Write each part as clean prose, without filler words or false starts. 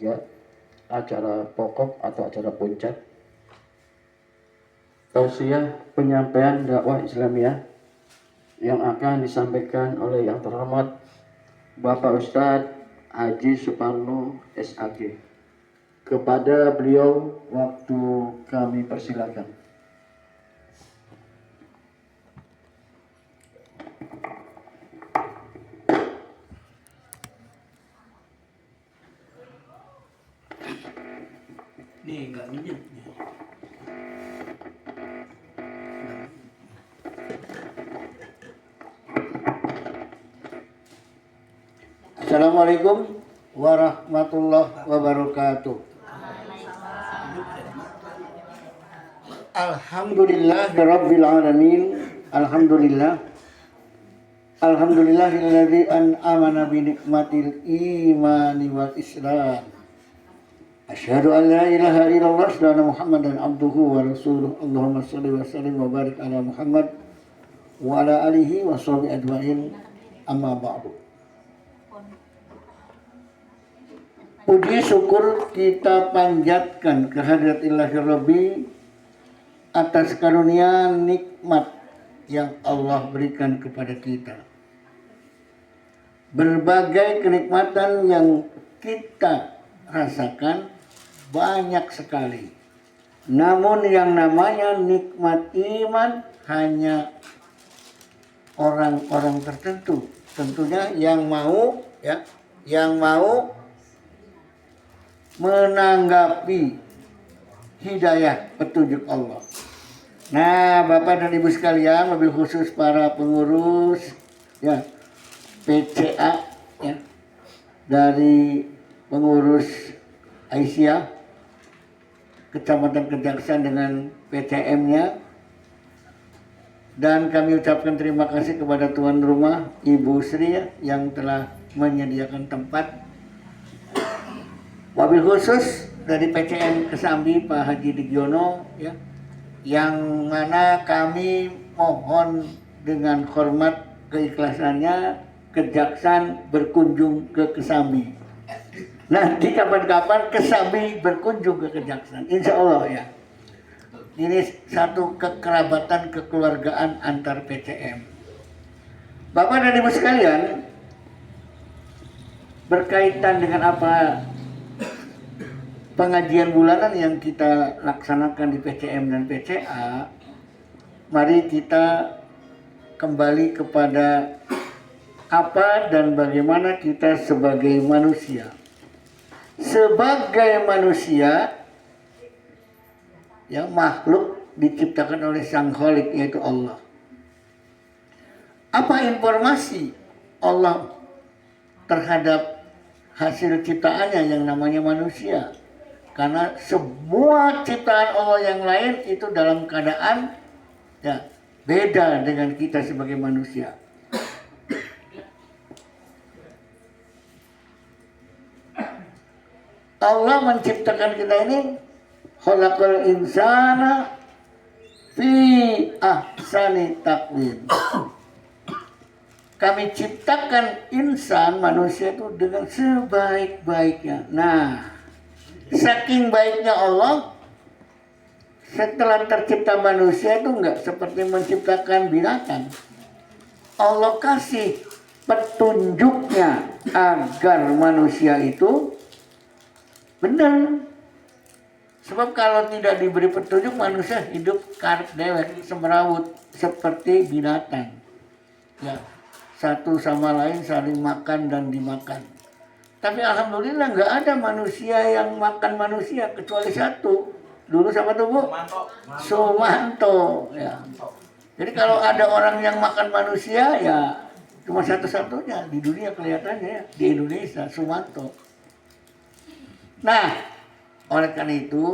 ya, acara pokok atau acara puncak tausiah penyampaian dakwah Islamiyah yang akan disampaikan oleh yang terhormat Bapak Ustadz Haji Suparno SAG. Kepada beliau waktu kami persilakan. Nih nggak minyak. Assalamualaikum warahmatullahi wabarakatuh. Alhamdulillahirabbil alamin. Alhamdulillahilladzi an'amana bi nikmatil imani wal islam. Asyhadu an la ilaha illallah wa anna Muhammadan abduhu wa rasuluh. Allahumma shalli wa sallim wa barik ala Muhammad wa ala alihi wa sahbihi ajmain. Amma ba'du. Puji syukur kita panjatkan kehadirat Ilahi Rabbi atas karunia nikmat yang Allah berikan kepada kita. Berbagai kenikmatan yang kita rasakan banyak sekali. Namun yang namanya nikmat iman hanya orang-orang tertentu. Tentunya yang mau menanggapi hidayah petunjuk Allah. Nah, Bapak dan Ibu sekalian, lebih khusus para pengurus ya PCA ya, dari pengurus Aisyah Kecamatan Kejaksan dengan PCM-nya, dan kami ucapkan terima kasih kepada tuan rumah Ibu Sri ya, yang telah menyediakan tempat. Wabil khusus dari PCM Kesambi Pak Haji Digiono ya, yang mana kami mohon dengan hormat keikhlasannya Kejaksan berkunjung ke Kesambi. Nanti kapan-kapan Kesambi berkunjung ke Kejaksan, insya Allah ya. Ini satu kekerabatan kekeluargaan antar PCM. Bapak dan Ibu sekalian, berkaitan dengan apa pengajian bulanan yang kita laksanakan di PCM dan PCA, mari kita kembali kepada apa dan bagaimana kita sebagai manusia. Sebagai manusia, yang makhluk diciptakan oleh Sang Khalik yaitu Allah. Apa informasi Allah terhadap hasil ciptaannya yang namanya manusia? Karena semua ciptaan Allah yang lain itu dalam keadaan ya beda dengan kita sebagai manusia. Allah menciptakan kita ini khalaqal insana fi ahsani taqwim. Kami ciptakan insan manusia itu dengan sebaik-baiknya. Nah, saking baiknya Allah, setelah tercipta manusia itu enggak seperti menciptakan binatang. Allah kasih petunjuknya agar manusia itu benar. Sebab kalau tidak diberi petunjuk, manusia hidup karep dewek, semrawut seperti binatang. Ya, satu sama lain saling makan dan dimakan. Tapi alhamdulillah nggak ada manusia yang makan manusia kecuali satu. Dulu sama tuh Bu? Sumanto. Ya. Jadi kalau ada orang yang makan manusia ya cuma satu-satunya di dunia kelihatannya ya, di Indonesia, Sumanto. Nah, oleh karena itu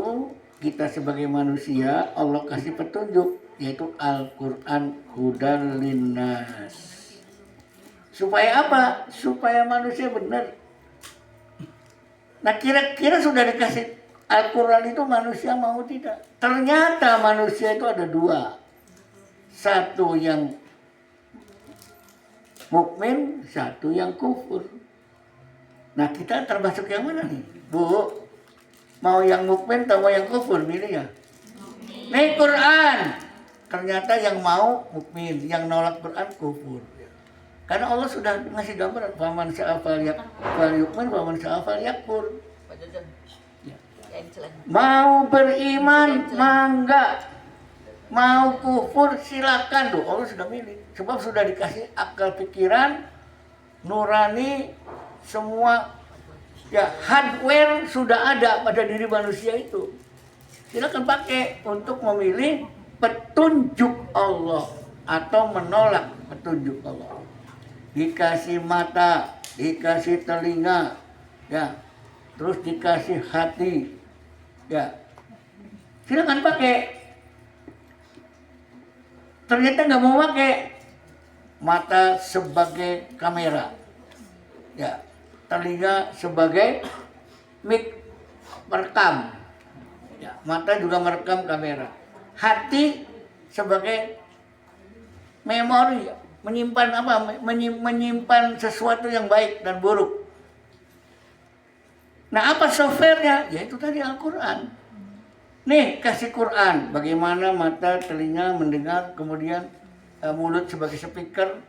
kita sebagai manusia Allah kasih petunjuk yaitu Al-Quran hudan linnas. Supaya apa? Supaya manusia benar. Nah kira-kira sudah dikasih Al-Quran itu manusia mau tidak? Ternyata manusia itu ada dua. Satu yang mukmin, satu yang kufur. Nah kita termasuk yang mana nih, Bu? Mau yang mukmin atau mau yang kufur milih ya? Nih Quran, ternyata yang mau mukmin, yang nolak Quran kufur. Karena Allah sudah ngasih gambaran, faman syaa falyu'min, faman syaa falyakfur. Mau beriman mangga, mau kufur silakan tuh. Allah sudah milih, sebab sudah dikasih akal pikiran, nurani, semua ya hardware sudah ada pada diri manusia itu. Silakan pakai untuk memilih petunjuk Allah atau menolak petunjuk Allah. Dikasih mata, dikasih telinga, ya, terus dikasih hati, ya, silakan pakai. Ternyata nggak mau pakai, mata sebagai kamera, ya, telinga sebagai mic merekam, ya, mata juga merekam kamera, hati sebagai memori, menyimpan apa? Menyimpan sesuatu yang baik dan buruk. Nah, apa softwarenya? Ya itu tadi Al-Quran. Nih, kasih Quran. Bagaimana mata, telinga mendengar, kemudian mulut sebagai speaker,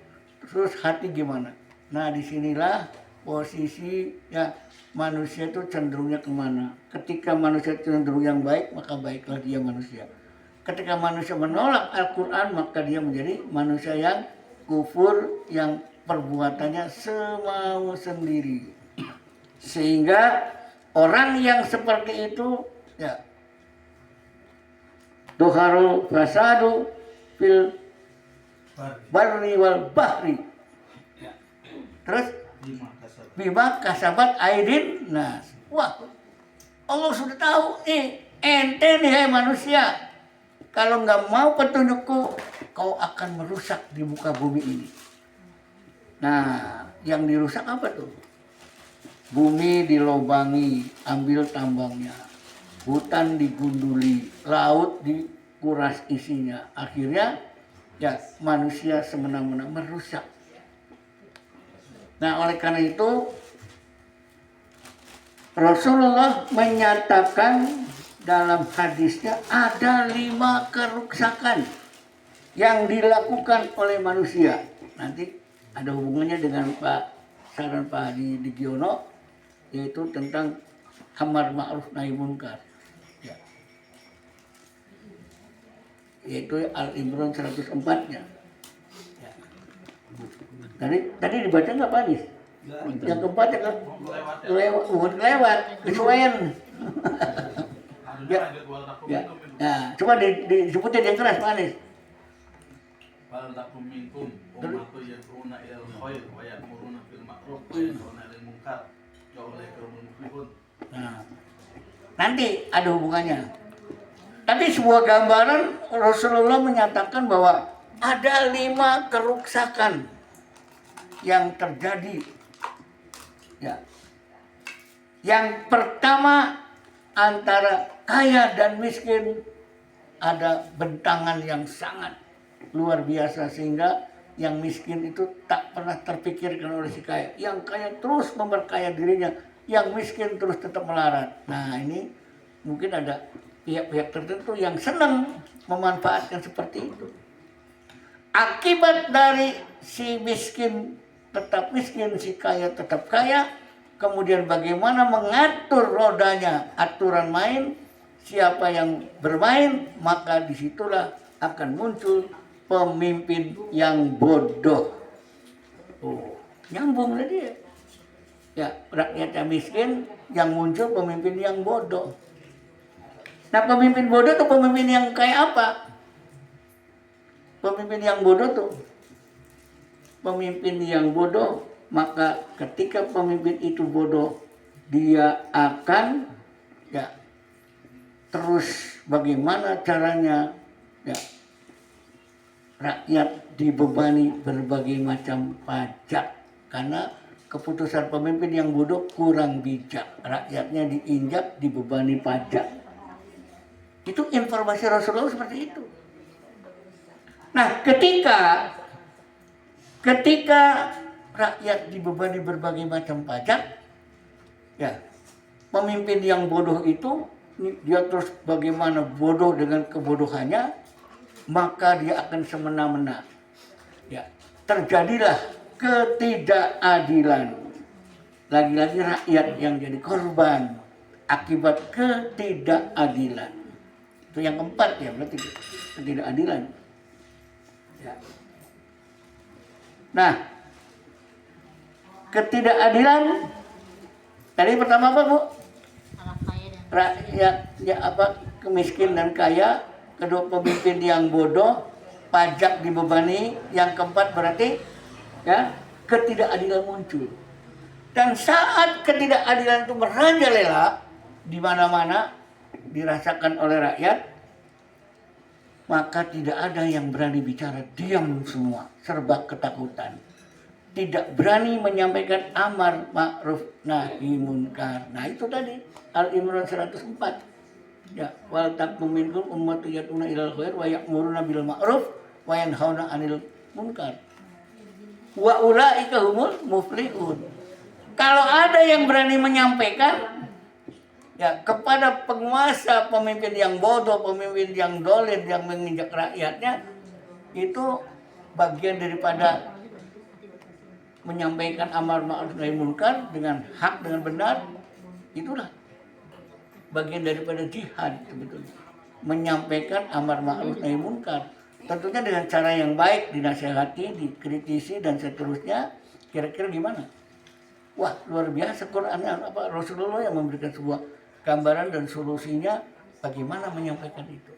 terus hati gimana? Nah, disinilah posisi ya manusia itu cenderungnya kemana. Ketika manusia cenderung yang baik, maka baiklah dia manusia. Ketika manusia menolak Al-Quran, maka dia menjadi manusia yang kufur, yang perbuatannya semau sendiri. Sehingga orang yang seperti itu ya tuharul fasadu fil barri wal bahri. Terus bima kasabat aidin nas. Wah, Allah sudah tahu nih, ente nih hai manusia, kalau nggak mau petunjukku, kau akan merusak di muka bumi ini. Nah, yang dirusak apa tuh? Bumi dilobangi, ambil tambangnya. Hutan digunduli, laut dikuras isinya. Akhirnya, ya manusia semena-mena merusak. Nah, oleh karena itu, Rasulullah menyatakan dalam hadisnya ada 5 kerusakan yang dilakukan oleh manusia. Nanti ada hubungannya dengan saran Pak Haji Digiono, yaitu tentang amar ma'ruf nahi munkar. Ya. Yaitu Al-Imran 104-nya. Ya. Tadi dibaca nggak Pak Haji? Yang keempat ya kan? Lewat, kesuaian. Ya. Ya. Nah, coba disebutin yang keras Pak Anies. Wal takum minkum ummatu yad'una ilal khair wa ya'muruna bil ma'ruf wa yanhauna 'anil munkar wa ulaika humul muflihun. Nah, nanti ada hubungannya. Tapi sebuah gambaran Rasulullah menyatakan bahwa ada 5 kerusakan yang terjadi. Ya. Yang pertama, antara kaya dan miskin ada bentangan yang sangat luar biasa, sehingga yang miskin itu tak pernah terpikirkan oleh si kaya. Yang kaya terus memperkaya dirinya, yang miskin terus tetap melarat. Nah, ini mungkin ada pihak-pihak tertentu yang senang memanfaatkan seperti itu. Akibat dari si miskin tetap miskin, si kaya tetap kaya, kemudian bagaimana mengatur rodanya, aturan main, siapa yang bermain, maka disitulah akan muncul pemimpin yang bodoh. Oh, nyambung tadi ya. Ya, rakyatnya miskin, yang muncul pemimpin yang bodoh. Nah, pemimpin bodoh tuh pemimpin yang kayak apa? Pemimpin yang bodoh tuh pemimpin yang bodoh, maka ketika pemimpin itu bodoh, dia akan ya terus bagaimana caranya ya rakyat dibebani berbagai macam pajak, karena keputusan pemimpin yang bodoh kurang bijak, rakyatnya diinjak, dibebani pajak. Itu informasi Rasulullah seperti itu. Nah, ketika rakyat dibebani berbagai macam pajak, Ya, pemimpin yang bodoh itu dia terus bagaimana bodoh dengan kebodohannya, maka dia akan semena-mena. Ya, terjadilah ketidakadilan. Lagi-lagi rakyat yang jadi korban akibat ketidakadilan. Itu yang keempat ya, berarti ketidakadilan. Ya. Nah, ketidakadilan tadi pertama apa, Bu? Rakyat ya apa, miskin dan kaya, kedua pemimpin yang bodoh, pajak dibebani, yang keempat berarti ya ketidakadilan muncul. Dan saat ketidakadilan itu merajalela di mana-mana dirasakan oleh rakyat, maka tidak ada yang berani bicara, diam semua, serba ketakutan. Tidak berani menyampaikan amar ma'ruf nahi munkar. Nah itu tadi Al-Imran 104. Ya, wal takum minkum ummatun yad'una ilal khair wa ya'muruna bil ma'ruf wa yanhauna 'anil munkar. Wa ulaika humul muflihun. Kalau ada yang berani menyampaikan ya kepada penguasa, pemimpin yang bodoh, pemimpin yang dolim, yang menginjak rakyatnya, itu bagian daripada menyampaikan amar ma'ruf nahi munkar dengan hak, dengan benar. Itulah bagian daripada jihad sebetulnya, menyampaikan amar ma'ruf nahi munkar, tentunya dengan cara yang baik, dinasihati, dikritisi dan seterusnya. Kira-kira gimana? Wah, luar biasa Qur'annya, apa Rasulullah yang memberikan sebuah gambaran dan solusinya bagaimana menyampaikan itu.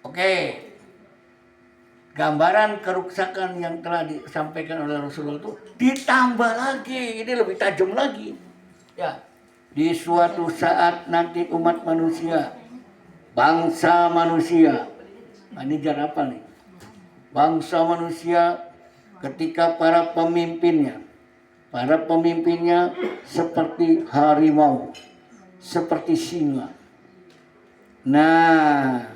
Oke. Gambaran keruksakan yang telah disampaikan oleh Rasulullah itu ditambah lagi, ini lebih tajam lagi. Ya, di suatu saat nanti umat manusia, bangsa manusia, nah ini jar apa nih? Bangsa manusia ketika para pemimpinnya seperti harimau, seperti singa. Nah,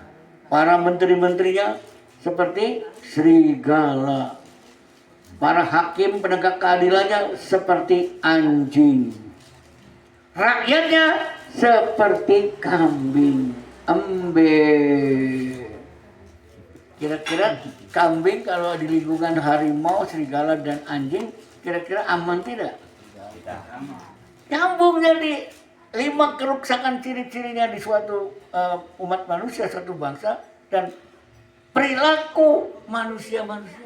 para menteri-menterinya seperti serigala. Para hakim penegak keadilannya seperti anjing. Rakyatnya seperti kambing. Embe. Kira-kira kambing kalau di lingkungan harimau, serigala dan anjing, kira-kira aman tidak? Tidak aman. Nyambung jadi 5 keruksakan ciri-cirinya di suatu umat manusia, suatu bangsa, dan perilaku manusia-manusia.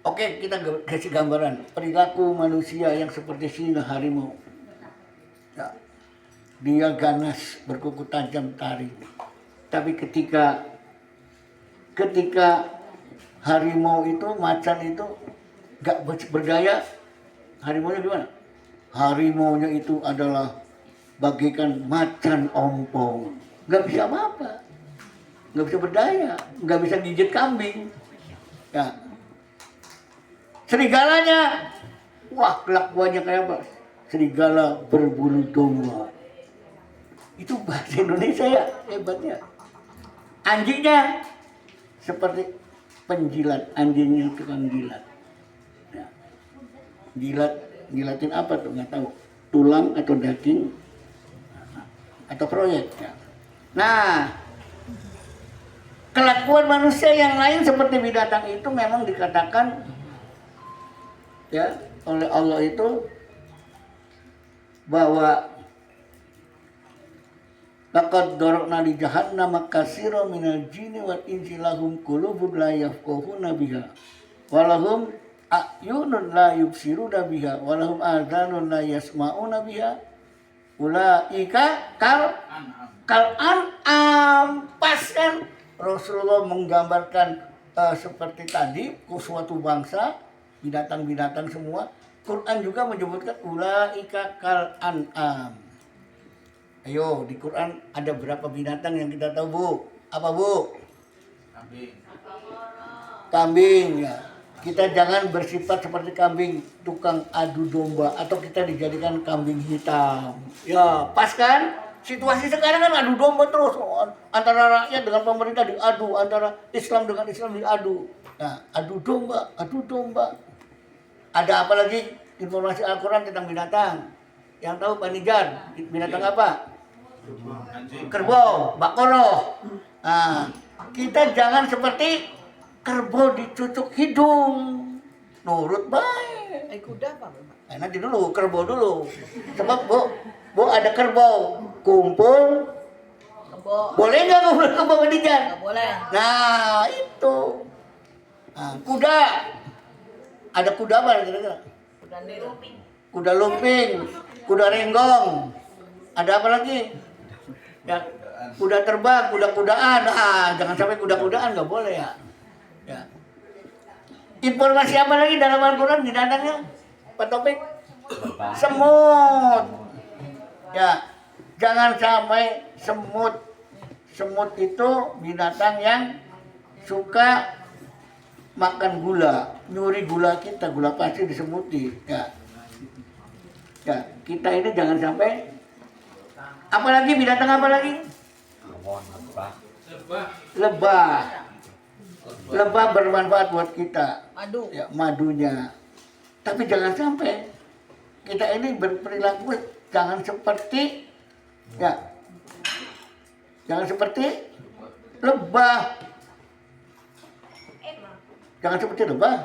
Oke, kita kasih gambaran perilaku manusia yang seperti singa, harimau. Ya, dia ganas, berkuku tajam, taring. Tapi ketika harimau itu, macan itu gak berdaya, harimaunya gimana? Harimaunya itu adalah bagaikan macan ompong, gak bisa apa-apa. Nggak bisa berdaya, nggak bisa gigit kambing. Ya. Serigalanya, wah kelakuannya kayak apa? Serigala berbulu domba. Itu bahasa Indonesia ya, hebatnya. Anjingnya seperti penjilat, anjingnya tukang jilat. Ya. Jilatin apa tuh nggak tahu, tulang atau daging atau proyek. Ya. Nah. Kelakuan manusia yang lain seperti binatang itu memang dikatakan ya oleh Allah itu bahwa laqad darabna li jahannama katsiran minal jinni wal insi lahum qulubun la yafqahuna biha wa lahum a'yunun la yubsiruna biha wa lahum adhanun la yasma'una biha ulaika kal an'am. Pas kan Rasulullah menggambarkan seperti tadi suatu bangsa, binatang-binatang semua. Quran juga menyebutkan ulaika kal an'am. Ayo, di Quran ada berapa binatang yang kita tahu, Bu? Apa, Bu? Kambing ya. Kita jangan bersifat seperti kambing tukang adu domba atau kita dijadikan kambing hitam. Ya, pas kan? Situasi sekarang kan adu domba terus, antara rakyat dengan pemerintah diadu, antara Islam dengan Islam diadu. Nah, adu domba. Ada apa lagi? informasi Al-Quran tentang binatang. Yang tahu Pak Nijar, binatang apa? Anjing. Kerbau, bakoro. Nah, kita jangan seperti kerbau dicucuk hidung. Nurut baik. Kuda apa, Bapak? Nanti dulu, kerbau dulu. Sebab Bu ada kerbau. Kumpul. Kebo. Boleh nggak kumpul kerbau Pak Nijar? Nggak boleh. Nah, itu. Nah, kuda. Ada kuda apa kira-kira? Kuda nil. Kuda lumping, kuda renggong. Ada apa lagi? Ya, kuda terbang, kuda-kudaan. Jangan sampai kuda-kudaan, nggak boleh ya. Ya. Informasi apa lagi dalam Al-Quran binatangnya? Pak Topik? Semut. Ya, jangan sampai semut. Semut itu binatang yang suka makan gula, nyuri gula kita, gula pasir disemuti. Ya. Ya, kita ini jangan sampai. Apalagi binatang apa lagi? Lebah. Lebah bermanfaat buat kita. Madu. Ya, madunya. Tapi jangan sampai kita ini berperilaku jangan seperti ya. Jangan seperti lebah. Jangan seperti lebah.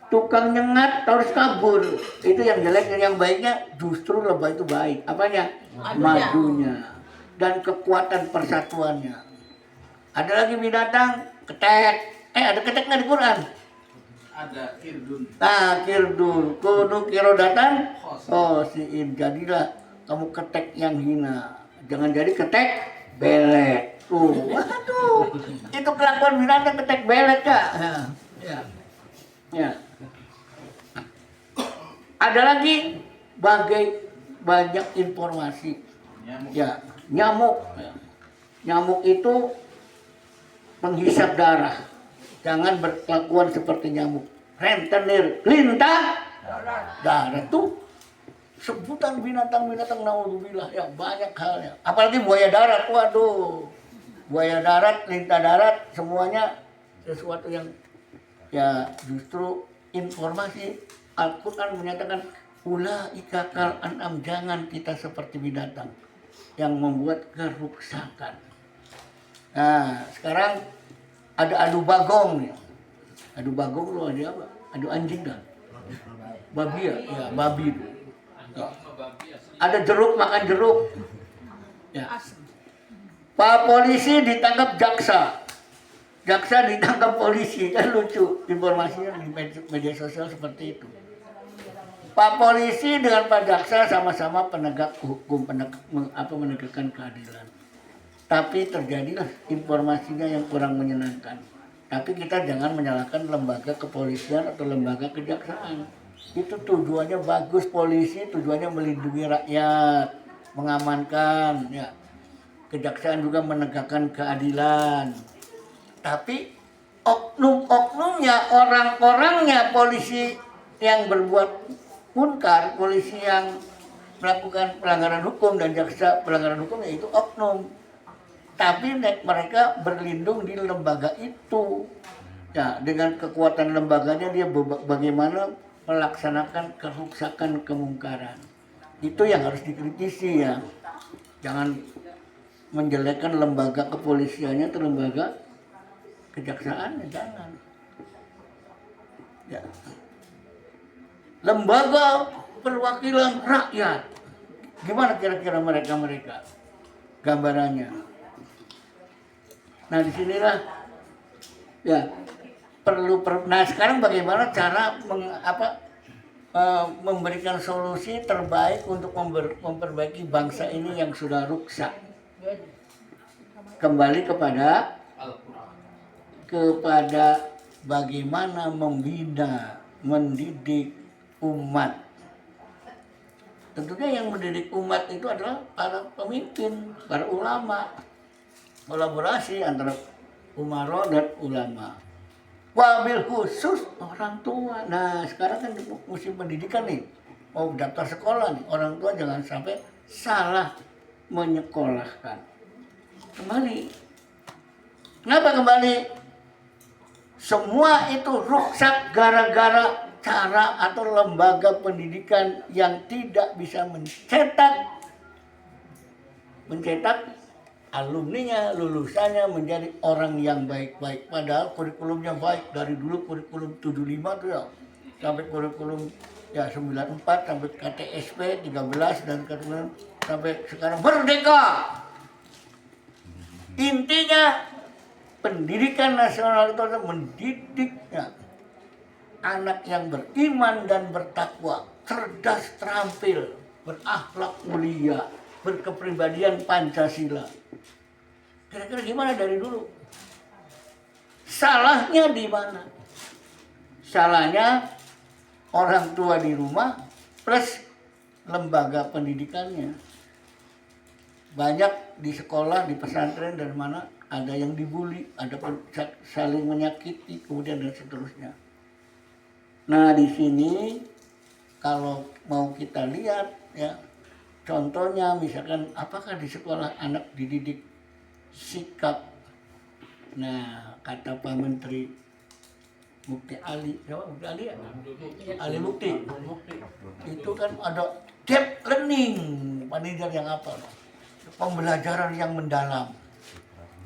Tukang nyengat harus kabur. Itu yang jelek, yang baiknya justru lebah itu baik. Apanya? Madunya dan kekuatan persatuannya. Ada lagi binatang ketek. Ada ketek nggak di Quran? Ada kirdun. Nah, kirdun, kudu kirodatan, siin. Jadilah kamu ketek yang hina. Jangan jadi ketek belek. Waduh, itu kelakuan binatang ketek belek Kak. Ya. Ada lagi banyak informasi. Nyamuk. Ya, nyamuk. Nyamuk itu penghisap darah. Jangan berkelakuan seperti nyamuk. Rentenir, lintah, darah tuh sebutan binatang-binatang naudzubillah ya banyak halnya. Apalagi buaya darat, waduh. Buaya darat, lintah darat, semuanya sesuatu yang ya justru informasi Al-Quran menyatakan ulaika kal an'am, jangan kita seperti binatang yang membuat keruksakan. Nah, sekarang ada adu bagong ya. Adu bagong lu ada apa? Adu anjing kan? Babi ya? Ya, babi itu. Ya. Ada jeruk makan jeruk. Ya. Pak polisi ditangkap jaksa. Jaksa ditangkap polisi, kan lucu informasinya di media sosial seperti itu. Pak polisi dengan Pak jaksa sama-sama penegak hukum, menegakkan keadilan. Tapi terjadilah informasinya yang kurang menyenangkan. Tapi kita jangan menyalahkan lembaga kepolisian atau lembaga kejaksaan. Itu tujuannya bagus, polisi tujuannya melindungi rakyat, mengamankan, ya. Kejaksaan juga menegakkan keadilan. Tapi oknum-oknumnya, orang-orangnya polisi yang berbuat munkar, polisi yang melakukan pelanggaran hukum dan jaksa pelanggaran hukum yaitu oknum. Tapi mereka berlindung di lembaga itu. Ya, dengan kekuatan lembaganya dia bagaimana melaksanakan keruksakan kemungkaran. Itu yang harus dikritisi ya. Jangan menjelekkan lembaga kepolisiannya atau lembaga kejaksaan, jangan. Ya. Lembaga perwakilan rakyat. Gimana kira-kira mereka gambarannya? Nah, disinilah ya nah sekarang bagaimana cara memberikan solusi terbaik untuk memperbaiki bangsa ini yang sudah rusak. Kembali kepada bagaimana membina, mendidik umat. Tentunya yang mendidik umat itu adalah para pemimpin, para ulama. Kolaborasi antara umaro dan ulama. Wabil khusus orang tua. Nah, sekarang kan musim pendidikan nih. Mau daftar sekolah nih, orang tua jangan sampai salah menyekolahkan. Kembali. Kenapa kembali? Semua itu rusak gara-gara cara atau lembaga pendidikan yang tidak bisa mencetak alumninya, lulusannya menjadi orang yang baik-baik. Padahal kurikulumnya baik dari dulu, kurikulum 75 tuh ya, sampai kurikulum ya 94 sampai KTSP 13 dan kemudian sampai sekarang merdeka. Intinya pendidikan nasional itu adalah mendidiknya anak yang beriman dan bertakwa, cerdas, terampil, berakhlak mulia, berkepribadian Pancasila. Kira-kira gimana dari dulu? Salahnya di mana? Salahnya orang tua di rumah plus lembaga pendidikannya. Banyak di sekolah, di pesantren dan mana ada yang dibully, ada saling menyakiti, kemudian dan seterusnya. Nah di sini kalau mau kita lihat ya, contohnya misalkan apakah di sekolah anak dididik sikap. Nah kata Pak Menteri Mukti Ali, siapa Mukti Ali ya? Ali Mukti. Itu kan ada deep learning, panitia yang apa? Pembelajaran yang mendalam.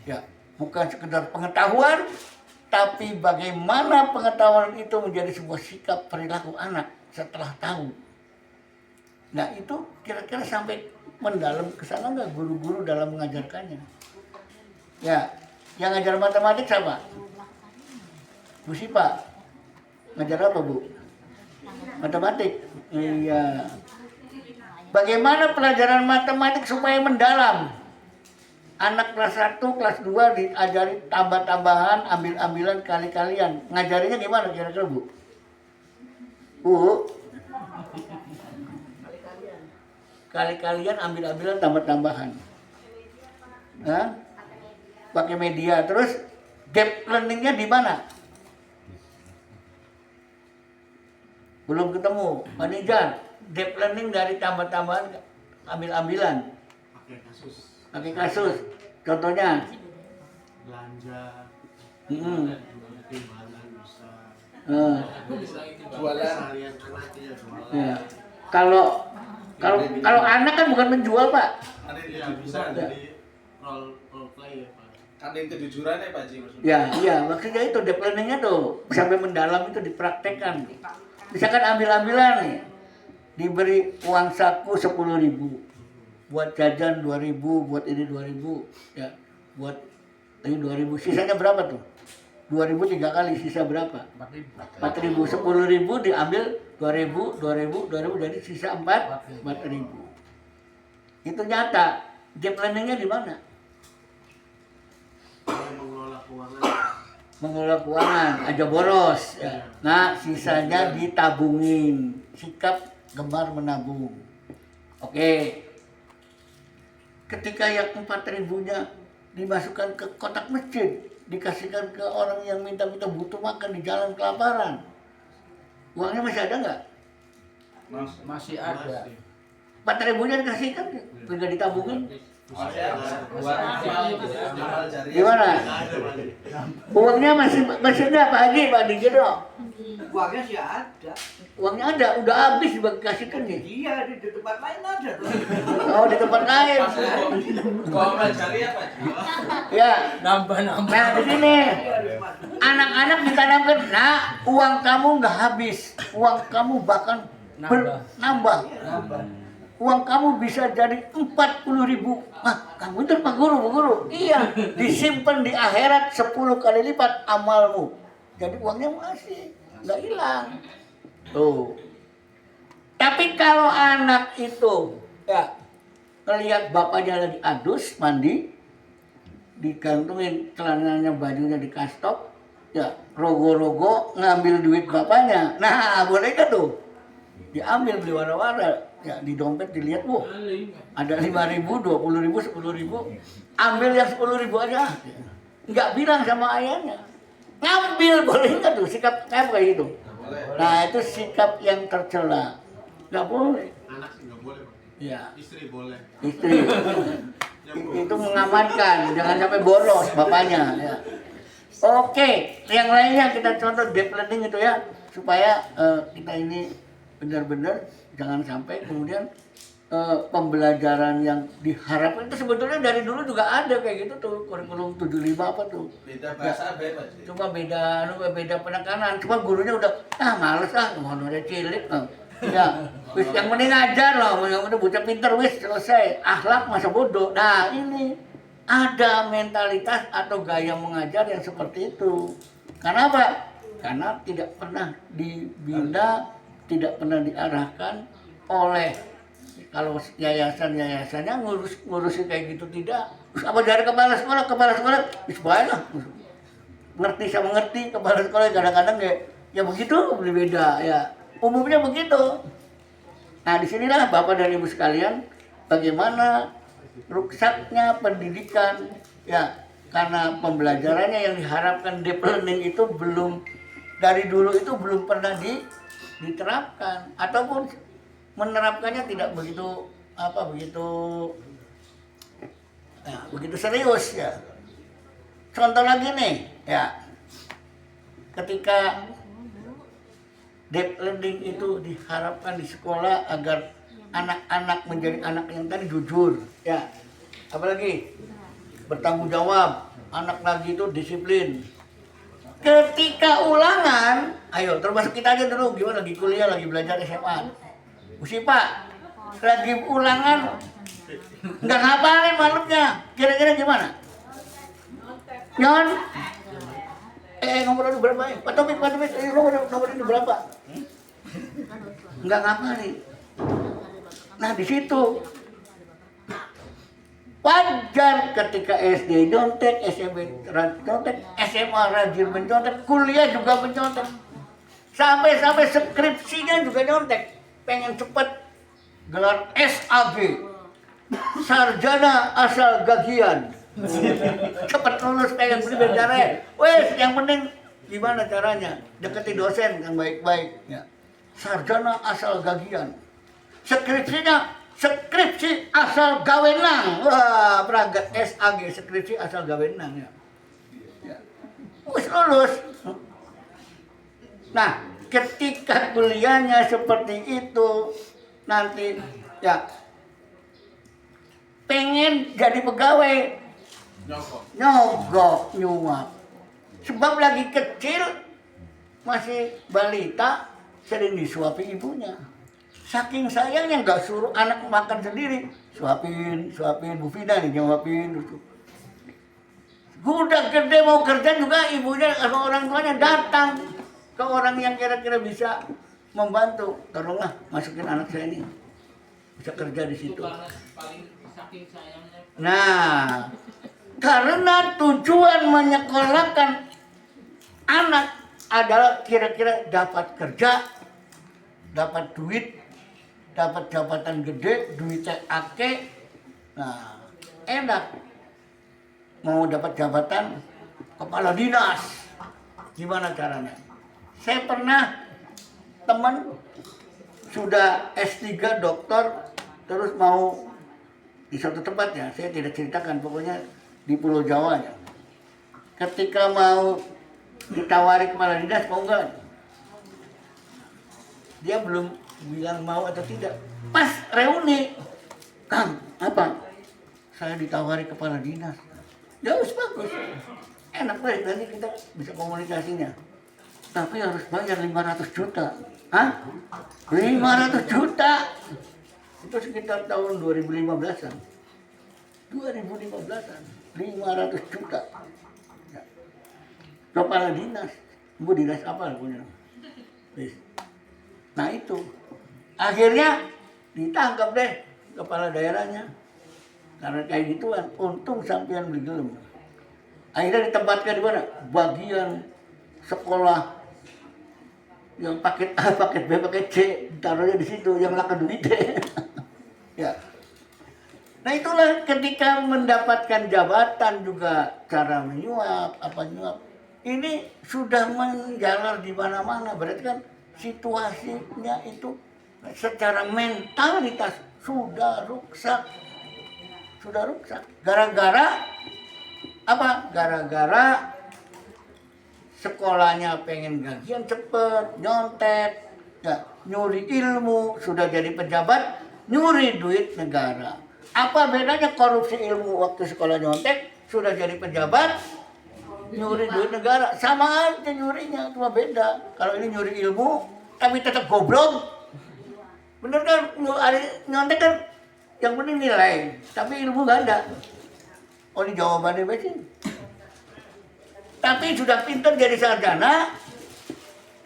Ya, bukan sekedar pengetahuan, tapi bagaimana pengetahuan itu menjadi sebuah sikap perilaku anak setelah tahu. Nah itu kira-kira sampai mendalam ke sana nggak guru-guru dalam mengajarkannya? Ya, yang ngajar matematik siapa? Bu Sipa. Ngajar apa Bu? Matematik. Iya. Bagaimana pelajaran matematik supaya mendalam? Anak kelas 1, kelas 2 diajari tambah-tambahan, ambil-ambilan, kali-kalian. Ngajarinya gimana kira-kira Bu? Bu? Kali-kalian, ambil-ambilan, tambah-tambahan. Hah? Pakai media. Terus deep learningnya di mana? Belum ketemu. Manajer, deep learning dari tambah-tambahan, ambil-ambilan. Pakai kasus. Contohnya? Belanja. Timbangan bisa. Jualan. Ya. Kalau anak kan bukan menjual Pak. Ya, bisa jadi role play ya Pak. Kan yang kejujuran ya Pak Ji maksudnya. Ya, iya, maksudnya itu deep learning-nya tuh sampai mendalam itu dipraktekkan. Misalkan ambil-ambilan nih, diberi uang saku 10.000, buat jajan 2.000, buat ini 2.000, ya, buat ini 2.000, sisanya berapa tuh? 2.000 3 kali, sisa berapa? 4.000, 10.000 diambil 2.000, jadi sisa 4.000. Itu nyata. Deep learning-nya di mana? Mengelola keuangan, aja boros. Ya. Nah, sisanya ditabungin. Sikap gemar menabung. Oke. Ketika yang 4.000-nya dimasukkan ke kotak masjid, dikasihkan ke orang yang minta-minta butuh makan di jalan kelaparan, uangnya masih ada nggak? Masih ada. 4.000-nya dikasihkan, tinggal ditabungin. Gimana? Uangnya masih ada Pak Haji, Pak Haji dong. Uangnya sih ada. Uangnya ada, udah habis dikasihkan nih. Iya, di tempat lain ada. Oh, di tempat lain. Kalau cari apa? Ya. Nambah. Nah, di sini anak-anak ditanamkan, nah, uang kamu nggak habis, uang kamu bahkan nambah. Uang kamu bisa jadi 40.000. Ah, kamu itu Pak Guru. Iya, disimpan di akhirat 10 kali lipat amalmu. Jadi uangnya masih nggak hilang. Tuh. Tapi kalau anak itu ya ngelihat bapaknya lagi adus mandi, digantungin celananya, bajunya di kastop, ya rogo-rogo ngambil duit bapaknya. Nah, boleh kan tuh? Diambil beli warna-warna. Ya di dompet dilihat, ada 5.000, 20.000, 10.000, ambil yang 10.000 aja, nggak bilang sama ayahnya, ngambil. Boleh nggak tuh sikap kayak gitu? Nah itu sikap yang tercela, nggak boleh. Anak sih nggak boleh Pak. Ya. Istri boleh. Istri itu mengamankan, jangan sampai bolos bapaknya. Ya. Oke, yang lainnya kita contoh deep learning itu ya. supaya kita ini benar-benar jangan sampai kemudian pembelajaran yang diharapkan itu sebetulnya dari dulu juga ada kayak gitu tuh, kurikulum 75 apa tuh. Beda bahasa beda. Cuma beda penekanan. Cuma gurunya udah males mau udah cilik. Ya, wis yang penting ngajar loh, yang penting bocah pinter wis selesai. Akhlak masa bodoh. Nah, ini ada mentalitas atau gaya mengajar yang seperti itu. Karena apa? Karena tidak pernah dibina, tidak pernah diarahkan oleh kalau yayasan-yayasannya ngurusin kayak gitu tidak. Terus apa dari kepala sekolah baiklah. Ngerti sama ngerti, kepala sekolah kadang-kadang ya begitu, berbeda ya. Umumnya begitu. Nah, disinilah Bapak dan Ibu sekalian, bagaimana ruksaknya pendidikan ya, karena pembelajarannya yang diharapkan deep learning itu belum dari dulu itu belum pernah diterapkan ataupun menerapkannya tidak begitu begitu serius ya. Contoh lagi nih ya, ketika deep learning itu diharapkan di sekolah agar anak-anak menjadi anak yang tadi jujur ya, apalagi bertanggung jawab, anak lagi itu disiplin. Ketika ulangan, ayo termasuk kita aja dulu gimana lagi kuliah, lagi belajar SMA. Pak, lagi ulangan nggak ngapalin malamnya, kira-kira gimana? Nyon, nomor itu berapa ya? Pak Topik, nomor itu berapa? Nggak ngapalin. Nah di situ wajar ketika SD nyontek, SMP nyontek, SMA rajin mencontek, kuliah juga mencontek, sampai skripsinya juga nyontek. Pengen cepet gelar SAG, sarjana asal gagian, cepet lulus, pengen beli caranya. Wes yang penting gimana caranya deketi dosen yang baik-baik ya. Sarjana asal gagian, skripsi asal gawenang. Wah, peragat SAG, skripsi asal gawenang ya. Wes lulus. Nah, ketika kuliahnya seperti itu, nanti ya pengen jadi pegawai, nyogok, nyuap. Sebab lagi kecil, masih balita, sering disuapi ibunya. Saking sayangnya nggak suruh anak makan sendiri, suapin, Bu Fida nih nyuapin. Udah gede mau kerja juga ibunya atau orang tuanya datang ke orang yang kira-kira bisa membantu, tolonglah masukin anak saya ini bisa kerja di situ. Nah, karena tujuan menyekolahkan anak adalah kira-kira dapat kerja, dapat duit, dapat jabatan gede, duitnya akeh. Nah, enak mau dapat jabatan kepala dinas, gimana caranya? Saya pernah teman sudah S3 doktor, terus mau di suatu tempat ya, saya tidak ceritakan, pokoknya di Pulau Jawa ya. Ketika mau ditawari kepala dinas, mau enggak? Dia belum bilang mau atau tidak. Pas reuni, Kang, apa? Saya ditawari kepala dinas. Ya bagus, enak deh, nanti kita bisa komunikasinya. Tapi harus bayar 500 juta. Hah? 500 juta? Itu sekitar tahun 2015-an. 2015-an. 500 juta. Ya. Kepala dinas. Bu dinas apa punya? Nah itu. Akhirnya ditangkap deh kepala daerahnya. Karena kayak gituan. Untung sampean beli gelem. Akhirnya ditempatkan di mana? Bagian sekolah yang paket A, paket B, paket C, taruhnya di situ yang laka duitnya. Ya. Nah itulah ketika mendapatkan jabatan juga cara menyuap, nyuap. Ini sudah menjalar di mana-mana, berarti kan situasinya itu secara mentalitas sudah rusak. Gara-gara apa? Gara-gara sekolahnya pengen gajian cepet, nyontek, ya, nyuri ilmu, sudah jadi pejabat, nyuri duit negara. Apa bedanya korupsi ilmu waktu sekolah nyontek, sudah jadi pejabat, nyuri duit negara? Sama aja nyurinya, cuma beda. Kalau ini nyuri ilmu, tapi tetap goblok. Bener kan? Nyontek kan yang penting nilai, tapi ilmu gak ada. Oh, ini jawabannya begini. Tapi sudah pintar jadi sarjana,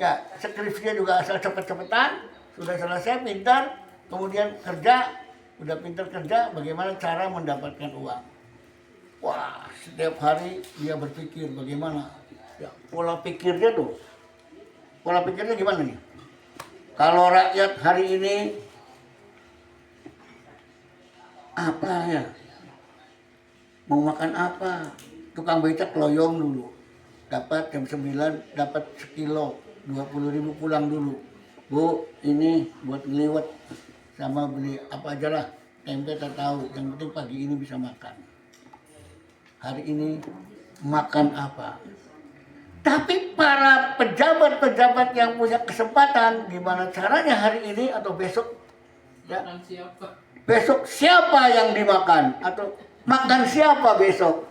ya skripsinya juga asal cepet-cepetan, sudah selesai pintar, kemudian kerja, udah pintar kerja, bagaimana cara mendapatkan uang. Wah, setiap hari dia berpikir bagaimana, ya, pola pikirnya tuh, pola pikirnya gimana nih? Kalau rakyat hari ini, apa ya, mau makan apa, tukang becak loyong dulu. Dapat jam 9, dapat sekilo, 20.000 pulang dulu. Bu, ini buat ngeliwet sama beli apa aja lah, tempe tak tahu, yang penting pagi ini bisa makan. Hari ini makan apa? Tapi para pejabat-pejabat yang punya kesempatan, gimana caranya hari ini atau besok, ya, besok siapa yang dimakan atau makan siapa besok?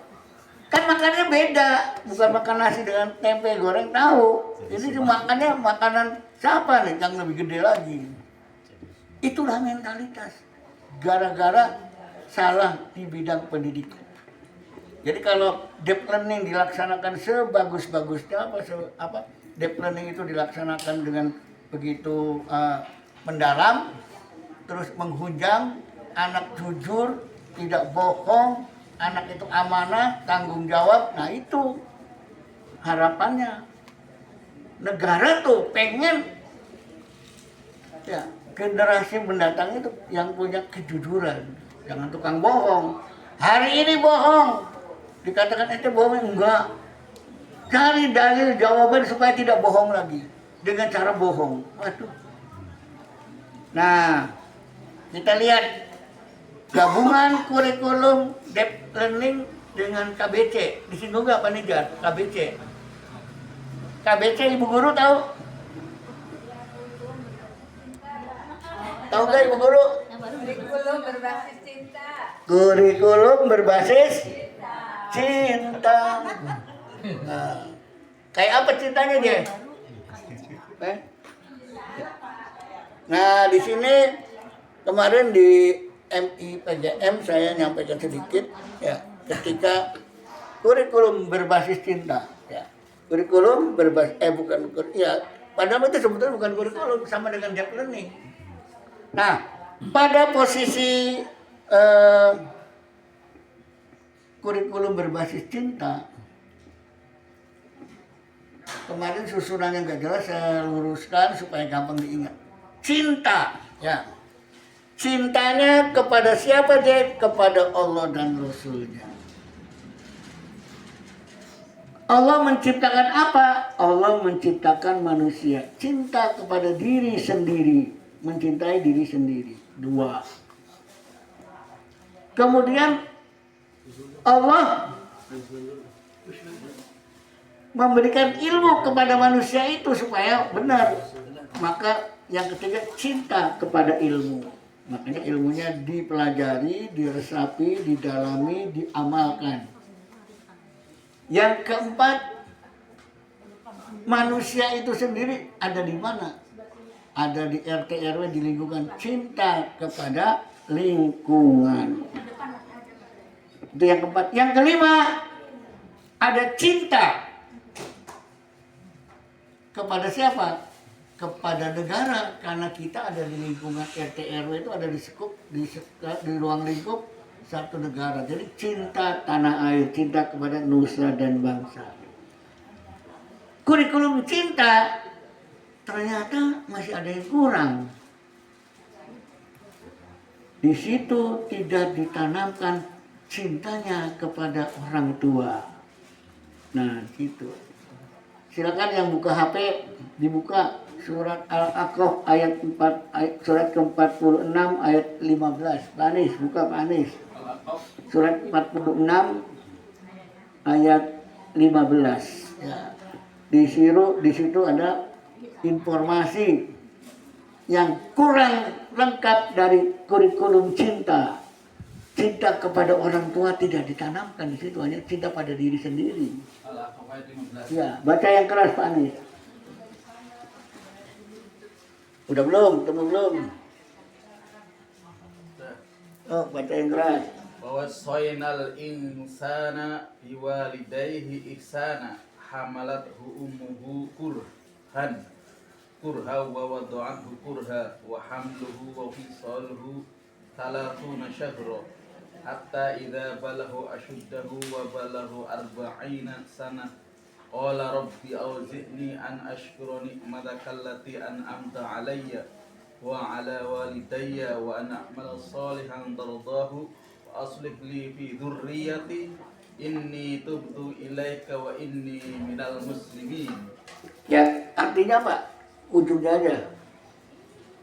Kan makannya beda, bukan makan nasi dengan tempe goreng tahu. Ini makannya makanan siapa nih yang lebih gede lagi. Itulah mentalitas. Gara-gara salah di bidang pendidikan. Jadi kalau deep learning dilaksanakan sebagus-bagusnya, deep learning itu dilaksanakan dengan begitu mendalam, terus menghujam, anak jujur, tidak bohong, anak itu amanah, tanggung jawab. Nah itu harapannya. Negara tuh pengen, ya, generasi mendatang itu yang punya kejujuran, jangan tukang bohong. Hari ini bohong, dikatakan itu bohong, enggak. Cari dalil jawaban supaya tidak bohong lagi dengan cara bohong. Waduh. Nah, kita lihat gabungan kurikulum deep learning dengan KBC. Disinggung nggak Pak Nijar? KBC. KBC Ibu Guru tahu? Tahu nggak Ibu Guru? Kurikulum berbasis cinta. Kurikulum berbasis cinta. Nah, kayak apa cintanya dia? Nah, di sini kemarin di MIPJM saya nyampaikan sedikit, ya, ketika kurikulum berbasis cinta, ya, kurikulum berbasis padahal itu sebetulnya bukan kurikulum, sama dengan deep learning. Nah, pada posisi kurikulum berbasis cinta, kemarin susunannya nggak jelas, saya luruskan supaya gampang diingat. Cinta, ya. Cintanya kepada siapa dia? Kepada Allah dan Rasulnya. Allah menciptakan apa? Allah menciptakan manusia. Cinta kepada diri sendiri. Mencintai diri sendiri. 2. Kemudian Allah memberikan ilmu kepada manusia itu supaya benar. Maka yang ketiga, cinta kepada ilmu. Makanya ilmunya dipelajari, diresapi, didalami, diamalkan. Yang keempat, manusia itu sendiri ada di mana? Ada di RT RW, di lingkungan. Cinta kepada lingkungan. Itu yang keempat. Yang kelima, ada cinta kepada siapa? Kepada negara, karena kita ada di lingkungan RT RW itu ada di ruang lingkup satu negara. Jadi cinta tanah air, cinta kepada nusa dan bangsa. Kurikulum cinta ternyata masih ada yang kurang. Di situ tidak ditanamkan cintanya kepada orang tua. Nah, gitu. Silakan yang buka HP dibuka surat Al-Aqaf ayat 4, surat ke-46 ayat 15. Pak Anies, buka Pak Anies. Surat 46 ayat 15. Ya. di situ ada informasi yang kurang lengkap dari kurikulum cinta. Cinta kepada orang tua tidak ditanamkan di situ, hanya cinta pada diri sendiri. Al-Ahqaf 15. Ya, baca yang keras Pak Anies. Udah belum? Temu belum? Oh, baca yang keras. Wawasainal insana biwalidayhi ihsana hamalathu ummuhu kurha wa wada'athu kurha wa hamluhu wa fisaluhu 30 syahra hatta idza balagha ashuddahu wa balagha 40 sanah qala rabbi awzi'ni an ashkura ni'mataka allati an'amta 'alayya wa 'ala walidayya wa an a'mala shalihan tardahu wa aslih li fi dhurriyyati inni tubtu ilaika wa inni minal muslimin. Ya, artinya Pak, ujungnya aja.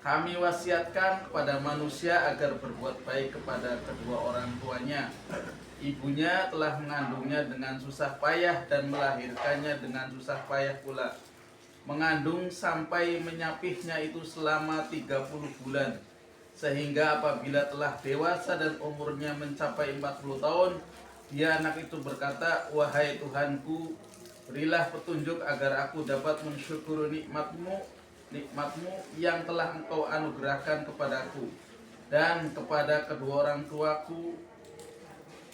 Kami wasiatkan kepada manusia agar berbuat baik kepada kedua orang tuanya. Ibunya telah mengandungnya dengan susah payah dan melahirkannya dengan susah payah pula. Mengandung sampai menyapihnya itu selama 30 bulan. Sehingga apabila telah dewasa dan umurnya mencapai 40 tahun, dia anak itu berkata, "Wahai Tuhanku, berilah petunjuk agar aku dapat mensyukuri nikmatmu yang telah Engkau anugerahkan kepadaku dan kepada kedua orang tuaku,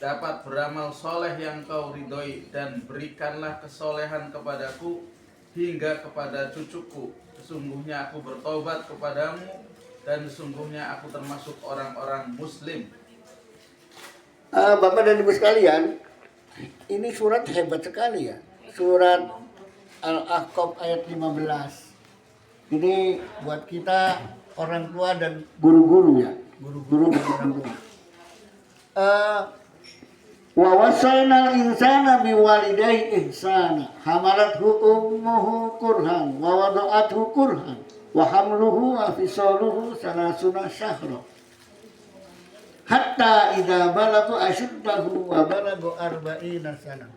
dapat beramal soleh yang Engkau ridhoi, dan berikanlah kesolehan kepadaku hingga kepada cucuku. Sesungguhnya aku bertobat kepadamu dan sesungguhnya aku termasuk orang-orang muslim." Bapak dan Ibu sekalian, ini surat hebat sekali ya. Surat Al-Ahqaf ayat 15. Ini buat kita orang tua dan guru-guru ya. Guru-guru dan orang tua. Wa wasainal insana biwalidayhi ihsana hamalathu ummuhu kurhan wa wada'athu kurhan wa hamluhu wa fisaluhu 30 syahra hatta idza balagha ashuddahu wa balagha 40 sanah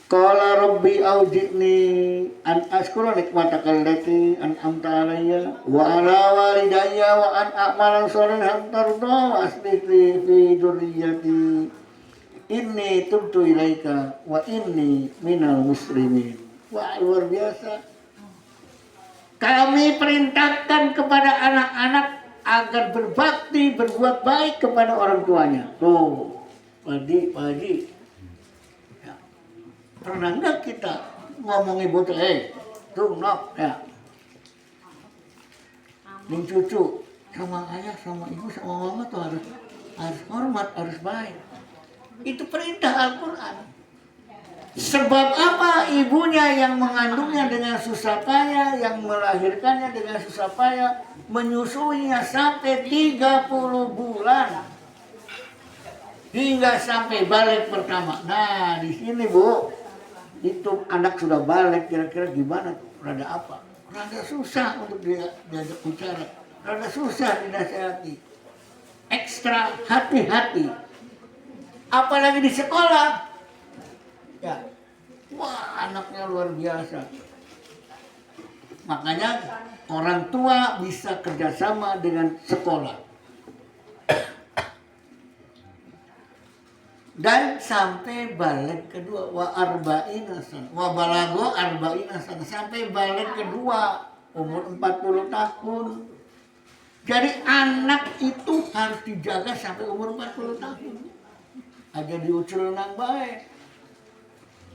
qala rabbi awji'ni an ashkura nikmataka allati an'amta alayya wa ala walidayya wa an a'mala shalihan tarda wa aslih li fi dhurriyyati inni tubtu ilaika wa inni minal muslimin. Wah, luar biasa. Kami perintahkan kepada anak-anak agar berbakti, berbuat baik kepada orang tuanya. Tuh, Pak Haji. Ya. Pernah enggak kita ngomongin bocah, tuh nok, ya. Ning cucu sama ayah, sama ibu, sama mama tuh harus hormat, harus baik. Itu perintah Al-Quran. Sebab apa? Ibunya yang mengandungnya dengan susah payah, yang melahirkannya dengan susah payah, menyusuinya sampai 30 bulan hingga sampai balik pertama. Nah, di sini Bu, itu anak sudah balik, kira-kira gimana? Rada apa? Rada susah untuk diajak bicara, rada susah dinasihati. Ekstra hati-hati. Apalagi di sekolah. Ya. Wah, anaknya luar biasa. Makanya orang tua bisa kerjasama dengan sekolah. Dan sampai balik kedua, wa arba'ina sana, wa balago arba'ina sana, sampai balik kedua umur 40 tahun. Jadi anak itu harus dijaga sampai umur 40 tahun. Aja diucul nang baik.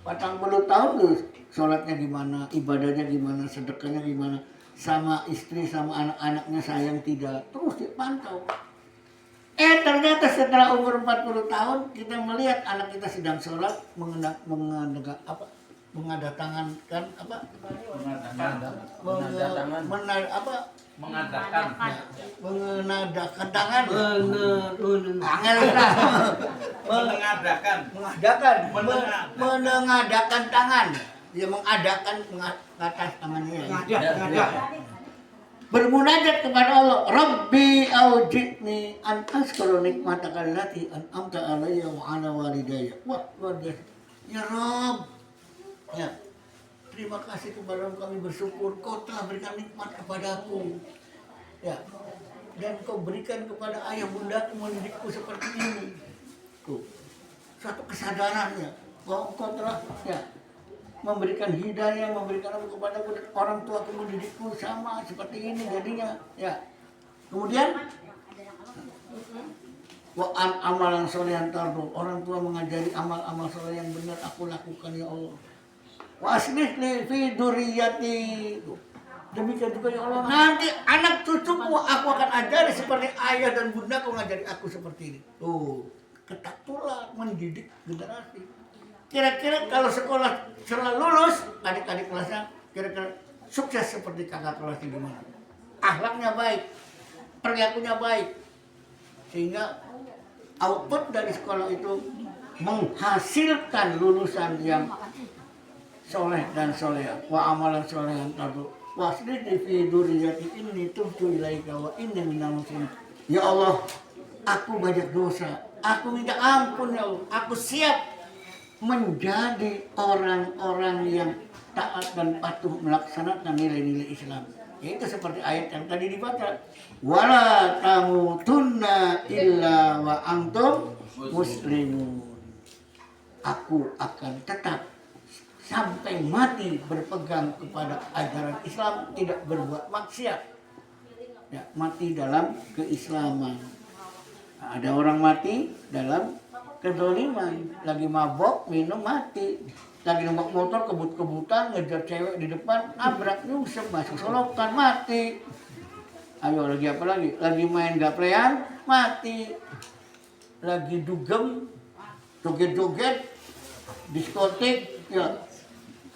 40 tahun tuh sholatnya gimana, ibadahnya gimana, sedekahnya gimana, sama istri sama anak-anaknya sayang tidak, terus dipantau. Ternyata setelah umur 40 tahun kita melihat anak kita sedang sholat mengadakan tangan mengadakan tangan, dia mengadakan atas tangannya bermunajat kepada Allah, Rabbi auji'ni an ashkura nikmataka allati an'amta alayya wa ala walidayya. Wah, luar biasa. Ya Rabb, ya, berterima kasih kepadamu, kami bersyukur kau telah berikan nikmat kepadaku. Ya. Dan kau berikan kepada ayah bundaku mendidikku seperti ini. Tuh. Suatu kesadarannya bahwa kau telah memberikan hidayah, memberikan apa kepadaku, dan orang tuaku mendidikku sama seperti ini jadinya. Ya. Kemudian wa'an amalan solehan tardo, orang tua mengajari amal-amal soleh yang benar aku lakukan ya Allah. Wa aslih li fi dzurriyyati, demikian juga ya Allah, nanti anak cucuku aku akan ajari seperti ayah dan bunda kau ngajari aku seperti ini. Tuh, ketak tulang mendidik generasi. Kira-kira kalau sekolah setelah lulus, adik-adik kelasnya kira-kira sukses seperti kakak kelasnya gimana? Akhlaknya baik, perilakunya baik, sehingga output dari sekolah itu menghasilkan lulusan yang soleh dan solehah. Wa amalan solehan tadu wasli fi dzurriyyati inni tubtu ilaika wa inni minal muslimin. Ya Allah, aku banyak dosa, aku minta ampun ya Allah, aku siap menjadi orang-orang yang taat dan patuh melaksanakan nilai-nilai Islam. Itu seperti ayat yang tadi dibaca, wala tamutunna illa wa antum muslimun. Aku akan tetap sampai mati berpegang kepada ajaran Islam, tidak berbuat maksiat. Ya, mati dalam keislaman. Nah, ada orang mati dalam kezaliman, lagi mabok minum mati, lagi numpak motor kebut-kebutan ngejar cewek di depan, nabrak nyungsep masuk solokan mati. Ayo lagi apa lagi? Lagi main gaplean mati, lagi dugem joget-joget diskotik ya,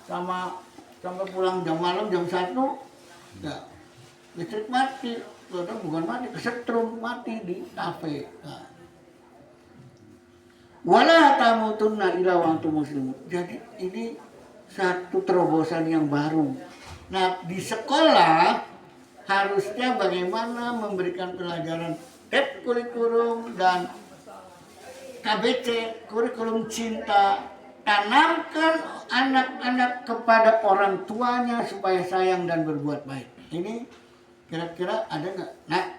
sampai pulang jam malam jam 1 ya, listrik mati, bukan mati, kesetrum mati di kafe. Nah. Wala tamutunna illa wa antum muslimun. Jadi ini satu terobosan yang baru. Nah, di sekolah harusnya bagaimana memberikan pelajaran kurikulum dan KBC, kurikulum cinta. Tanamkan anak-anak kepada orang tuanya supaya sayang dan berbuat baik. Ini kira-kira ada nggak? Nah,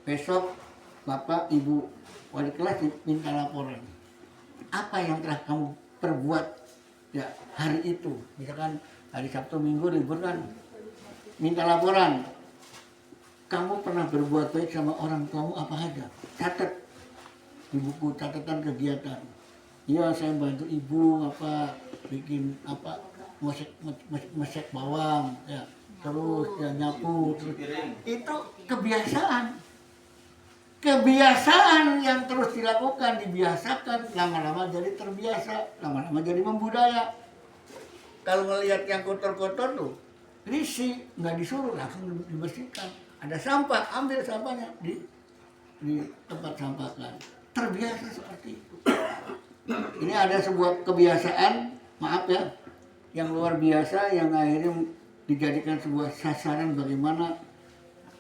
besok Bapak Ibu wali kelas minta laporan. Apa yang telah kamu perbuat ya hari itu? Misalkan hari Sabtu Minggu libur kan, minta laporan. Kamu pernah berbuat baik sama orang tuamu apa aja? Catat di buku catatan kegiatan. Iya, saya bantu ibu apa bikin apa mesek bawang ya, terus ya nyapu terus. Itu kebiasaan yang terus dilakukan, dibiasakan, lama-lama jadi terbiasa, lama-lama jadi membudaya. Kalau melihat yang kotor-kotor tuh risih, nggak disuruh, langsung dibersihkan. Ada sampah, ambil sampahnya di tempat sampahkan. Terbiasa seperti itu. Ini ada sebuah kebiasaan, maaf ya, yang luar biasa, yang akhirnya dijadikan sebuah sasaran bagaimana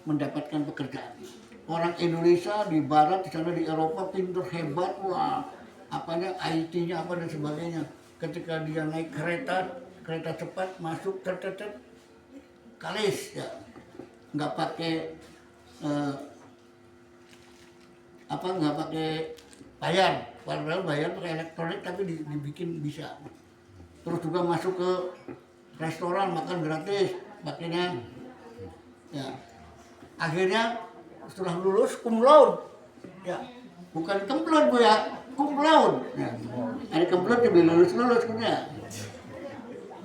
mendapatkan pekerjaan. Orang Indonesia di Barat, di sana di Eropa pintar hebat, wah, apanya IT-nya apa dan sebagainya. Ketika dia naik kereta cepat masuk tertetet, kalis ya, nggak pakai nggak pakai bayar, padahal bayar pakai elektronik tapi dibikin bisa. Terus juga masuk ke restoran makan gratis, pakainya ya. Akhirnya setelah lulus cum laude, ya bukan kemplot bu ya, cum laude. Ya. Ada kemplot lebih lulus ya.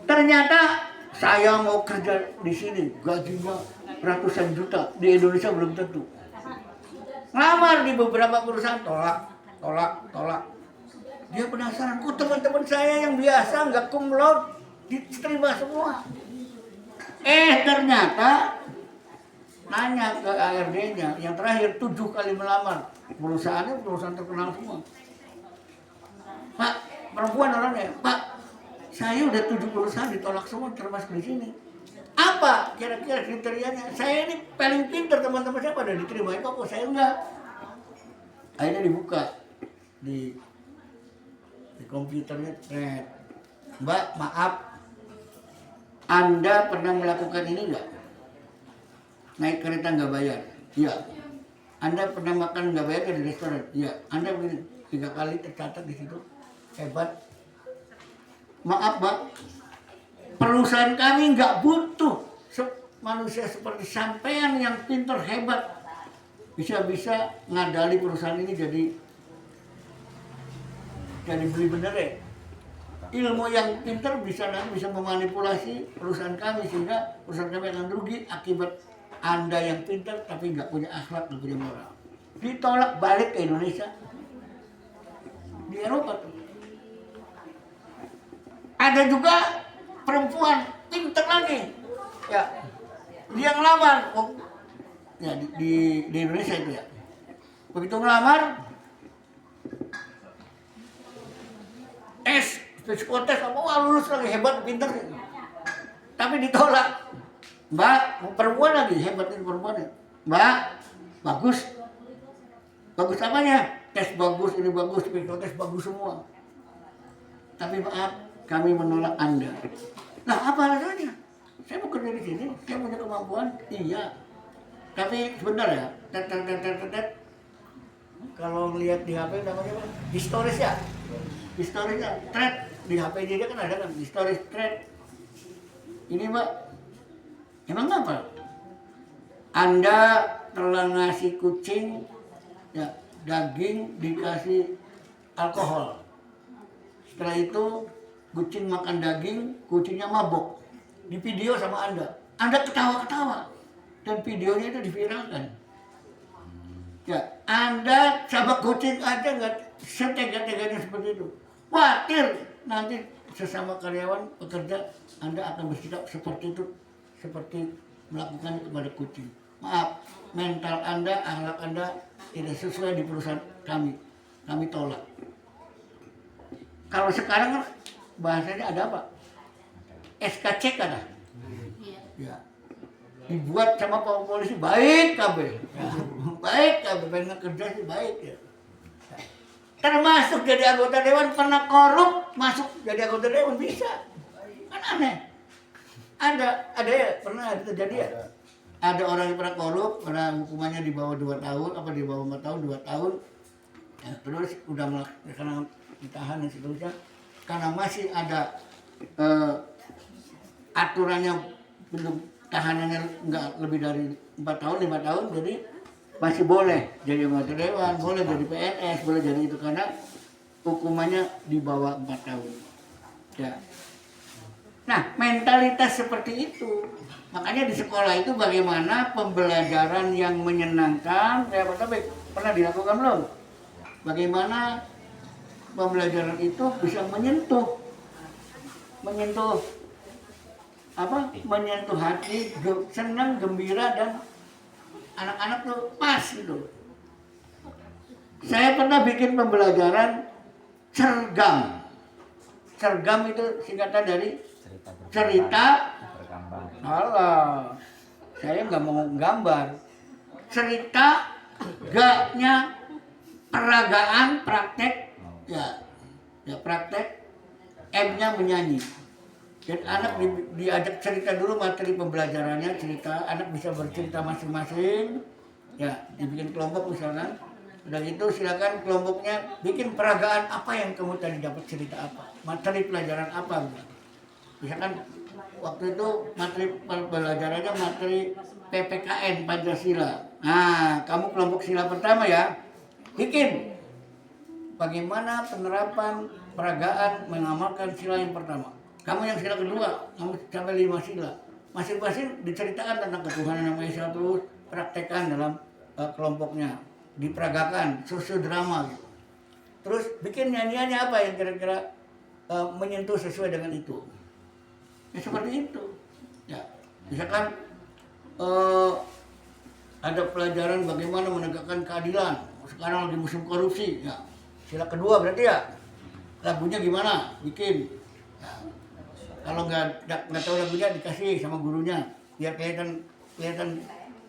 Ternyata saya mau kerja di sini, gajinya ratusan juta, di Indonesia belum tentu. Ngelamar di beberapa perusahaan, tolak. Dia penasaran, kok teman-teman saya yang biasa nggak cum laude diterima semua. Ternyata nanya ke ARD-nya, yang terakhir 7 kali melamar, perusahaan terkenal semua. Pak, perempuan orangnya, Pak, saya udah 7 perusahaan ditolak semua termasuk di sini. Apa kira-kira kriterianya? Saya ini paling pintar, teman-teman saya pada diterima, kok saya enggak. Akhirnya dibuka di komputernya, Mbak maaf, Anda pernah melakukan ini nggak? Naik kereta nggak bayar? Iya. Anda pernah makan nggak bayar di restoran? Iya. Anda begini 3 kali tercatat di situ. Hebat. Maaf, Pak. Perusahaan kami nggak butuh manusia seperti sampean yang pintar hebat. Bisa-bisa ngadali perusahaan ini jadi beli bener ya. Ilmu yang pintar bisa memanipulasi perusahaan kami sehingga perusahaan kami akan rugi akibat Anda yang pintar tapi nggak punya akhlak, nggak punya moral. Ditolak balik ke Indonesia. Di Eropa tuh. Ada juga perempuan pintar lagi. Ya. Dia ngelamar. Ya di Indonesia itu ya. Begitu ngelamar psikotes apa lulus lagi hebat pintar tapi ditolak. Mbak, perempuan lagi hebat ini perempuannya. Mbak, bagus apanya? Tes bagus, ini bagus, psikotes bagus semua. Tapi maaf, kami menolak Anda. Nah, apa alasannya? Saya mau kerja di sini, saya punya kemampuan, iya. Tapi sebentar ya, kalau lihat di HP namanya apa? Historis ya? Historisnya, thread di HP dia kan ada kan, historis thread. Ini Mbak, emang apa? Anda telah ngasih kucing ya, daging dikasih alkohol. Setelah itu kucing makan daging, kucingnya mabok. Di video sama Anda ketawa-ketawa dan videonya itu diviralkan. Ya, Anda sama kucing aja nggak setega-teganya seperti itu. Khawatir nanti sesama karyawan pekerja Anda akan bersikap seperti itu, seperti melakukan kepada kucing. Maaf, mental Anda, akhlak Anda tidak sesuai di perusahaan kami. Kami tolak. Kalau sekarang bahasanya ada apa? SKCK ada. Ya. Dibuat sama Pak Polisi baik kabeh. Ya. Baik kabeh, pengen kerja sih baik ya. Termasuk jadi anggota dewan pernah korup masuk jadi anggota dewan bisa. Kan aneh. Ada ya, pernah ada terjadi ya. Ada orang yang pernah korup, pernah hukumannya di bawah 2 tahun, apa di bawah 4 tahun, 2 tahun. Ya, terus udah melaksanakan ditahan dan seterusnya. Karena masih ada aturannya belum tahanannya nggak lebih dari 4 tahun, 5 tahun, jadi masih boleh jadi anggota dewan, boleh jadi PNS, boleh jadi itu karena hukumannya di bawah 4 tahun. Ya. Nah, mentalitas seperti itu. Makanya di sekolah itu bagaimana pembelajaran yang menyenangkan, pernah dilakukan belum? Bagaimana pembelajaran itu bisa menyentuh hati, senang, gembira dan anak-anak tuh pas gitu. Saya pernah bikin pembelajaran cergam. Cergam itu singkatan dari cerita. Alah, saya nggak mau gambar. Cerita, gaknya peragaan, praktek, ya praktek, M-nya menyanyi. Dan anak diajak cerita dulu materi pembelajarannya, cerita, anak bisa bercerita masing-masing, ya dibikin kelompok misalkan. Udah itu silakan kelompoknya bikin peragaan apa yang kamu tadi dapat cerita apa, materi pelajaran apa. Misalkan waktu itu materi pelajarannya materi PPKN Pancasila. Nah, kamu kelompok sila pertama ya, bikin bagaimana penerapan peragaan mengamalkan sila yang pertama. Kamu yang sila kedua, kamu sampai 5 sila. Masing-masing diceritakan tentang ketuhanan yang Maha Esa, terus praktekkan dalam kelompoknya, diperagakan, sosiodrama gitu. Terus bikin nyanyiannya apa yang kira-kira menyentuh sesuai dengan itu. Ya seperti itu. Ya, misalkan ada pelajaran bagaimana menegakkan keadilan. Sekarang lagi musim korupsi. Ya, sila kedua berarti ya. Lagunya gimana? Bikin. Ya. Kalau nggak tahu lagunya dikasih sama gurunya biar kelihatan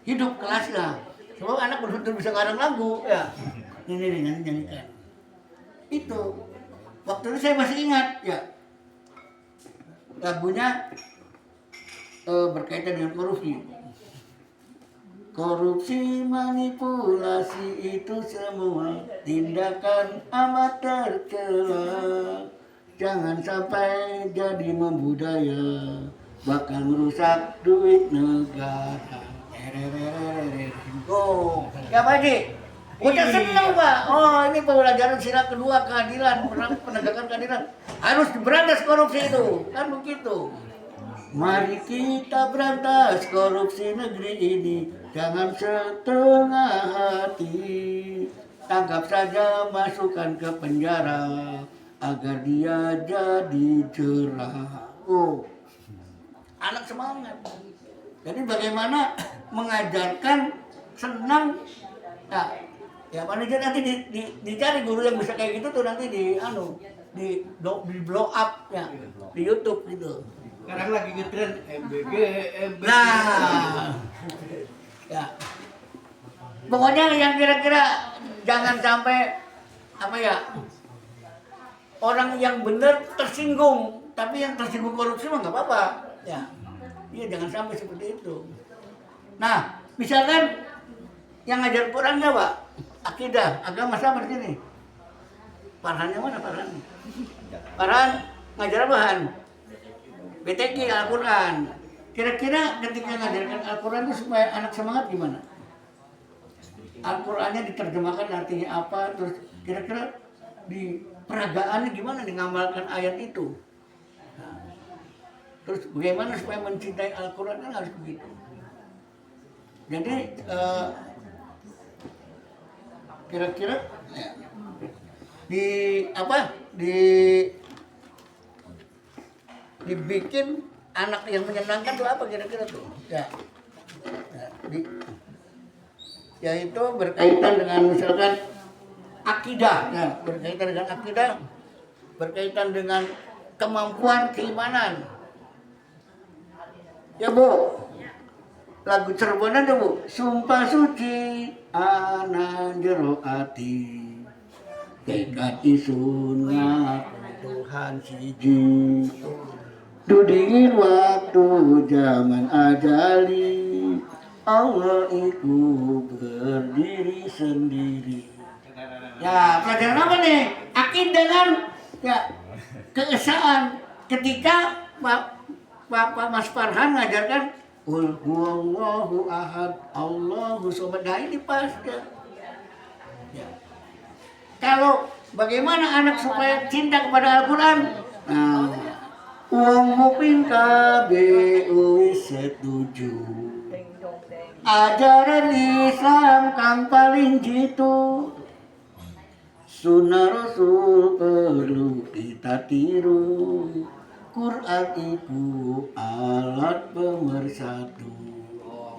hidup kelasnya. Sebab anak betul-betul bisa ngarang lagu ya. Ini nyanyikan. Itu waktu itu saya masih ingat ya. Lagunya berkaitan dengan korupsi. Korupsi, manipulasi itu semua tindakan amat tercela. Jangan sampai jadi membudaya, bakal merusak duit negara. Oh, ya Pak Haji? Udah seneng Pak. Oh, ini pembelajaran sila kedua keadilan, penegakan keadilan. Harus berantas korupsi itu, kan begitu. Mari kita berantas korupsi negeri ini. Jangan setengah hati. Tangkap saja, masukkan ke penjara agar dia jadi jerah. Oh, anak semangat. Jadi bagaimana mengajarkan senang. Nah, ya manajer nanti dicari guru yang bisa kayak gitu tuh nanti di blow up ya di YouTube gitu. Sekarang lagi ngetren MBG. Nah, ya. Pokoknya yang kira-kira jangan sampai apa ya, orang yang benar tersinggung, tapi yang tersinggung korupsi mah nggak apa-apa. Ya, iya jangan sampai seperti itu. Nah, misalkan yang ngajar Qurannya Pak, akidah, agama sama di sini. Farhannya mana Farhan? Farhan ngajar apaan? BTG Al-Quran. Kira-kira ketika ngajarkan Al-Quran itu supaya anak semangat gimana? Al-Qurannya diterjemahkan artinya apa? Terus kira-kira di peragaannya gimana nih ngamalkan ayat itu? Nah, terus bagaimana supaya mencintai Al-Quran kan harus begitu. Jadi kira-kira ya, dibikin anak yang menyenangkan tuh apa kira-kira tuh? Ya, yaitu berkaitan dengan misalkan akidah, ya, berkaitan dengan akidah, berkaitan dengan kemampuan keimanan. Ya Bu, lagu Cerbonan tuh Bu, sumpah suci ana jero ati tekad isunat Tuhan siji dudingin waktu zaman ajali Allah itu berdiri sendiri. Ya pelajaran apa nih? Akidah kan ya, keesaan. Ketika Pak Mas Farhan ngajarkan Qul huwallahu ahad Allahu somad. Nah ini pas ya. Kalau bagaimana anak supaya cinta kepada Al-Quran? Nah, uang mupin KBU setuju. Ajaran Islam kang paling jitu. Sunnah Rasul perlu kita tiru. Quran itu alat pemersatu.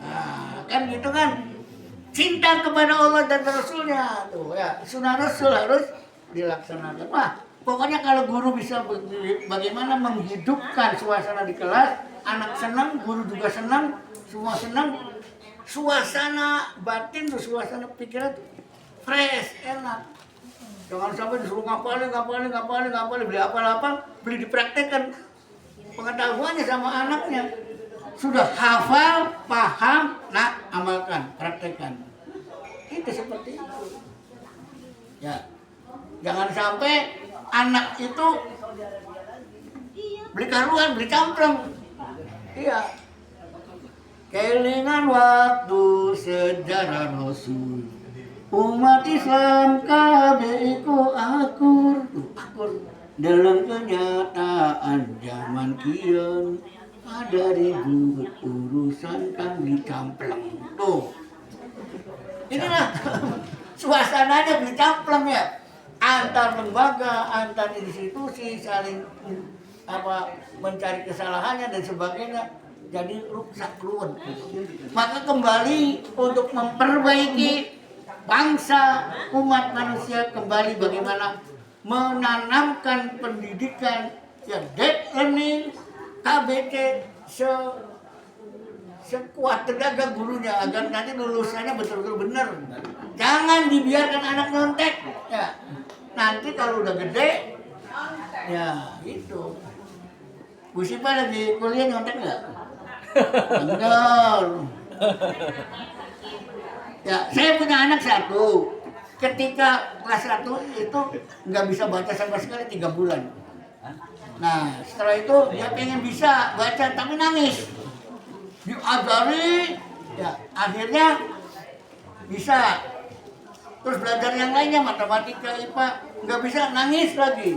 Nah, kan gitu kan? Cinta kepada Allah dan Rasulnya tuh ya, sunnah Rasul harus dilaksanakan. Wah, pokoknya kalau guru bisa bagaimana menghidupkan suasana di kelas, anak senang, guru juga senang, semua senang. Suasana batin tuh, suasana pikiran tuh fresh, enak. Jangan sampai disuruh ngapalin, beli apa-apa, beli dipraktekkan pengetahuannya sama anaknya. Sudah hafal, paham, nah amalkan, praktekkan. Itu seperti itu. Ya, jangan sampai anak itu beli karuan, beli campleng. Iya. Kelingan waktu sejarah Rasul. Umat Islam kabeh iku akur, dalam kenyataan zaman kian ada ribut urusan kang dicampleng. Tuh, inilah suasananya dicampleng ya, antar lembaga, antar institusi saling mencari kesalahannya dan sebagainya, jadi rusak keluar. Maka kembali untuk memperbaiki bangsa, umat manusia, kembali bagaimana menanamkan pendidikan ya, deep learning, KBT sekuat tenaga gurunya agar nanti lulusannya betul-betul benar. Jangan dibiarkan anak nyontek ya. Nanti kalau udah gede ya itu. Bu Sipa lagi kuliah nyontek nggak? Benar. Ya, saya punya anak satu. Ketika kelas 1 itu nggak bisa baca sama sekali 3 bulan. Nah, setelah itu dia pengen bisa baca tapi nangis. Diajari, ya akhirnya bisa. Terus belajar yang lainnya, matematika, IPA, nggak bisa, nangis lagi.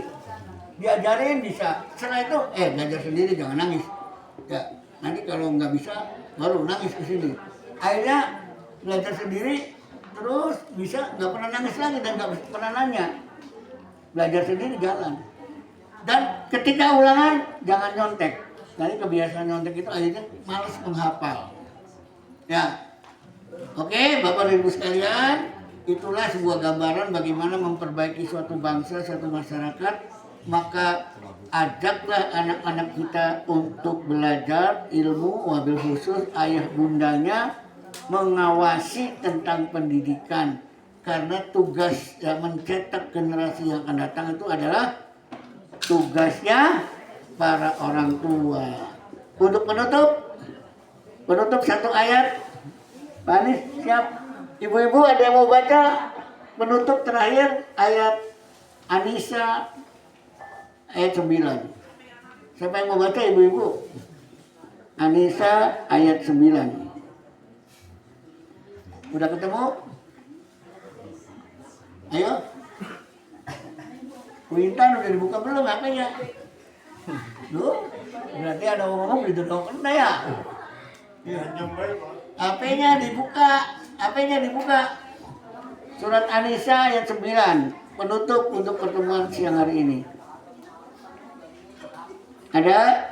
Diajarin bisa. Setelah itu, belajar sendiri jangan nangis. Ya, nanti kalau nggak bisa, baru nangis ke sini. Akhirnya belajar sendiri, terus bisa nggak pernah nangis lagi dan nggak pernah nanya. Belajar sendiri jalan. Dan ketika ulangan jangan nyontek. Jadi kebiasaan nyontek itu akhirnya malas menghafal. Ya, oke, Bapak dan Ibu sekalian, itulah sebuah gambaran bagaimana memperbaiki suatu bangsa, suatu masyarakat. Maka ajaklah anak-anak kita untuk belajar ilmu, wabil khusus ayah bundanya mengawasi tentang pendidikan. Karena tugas yang mencetak generasi yang akan datang itu adalah tugasnya para orang tua. Untuk penutup satu ayat. Pak Anies siap. Ibu-ibu ada yang mau baca penutup terakhir ayat Anisa ayat 9. Siapa yang mau baca ibu-ibu? Anisa ayat 9. Udah ketemu? Ayo. Kuintan udah dibuka belum HP-nya? Loh, berarti ada ngomong didorong ya? HP-nya dibuka. Surat An-Nisa ayat 9. Penutup untuk pertemuan siang hari ini. Ada?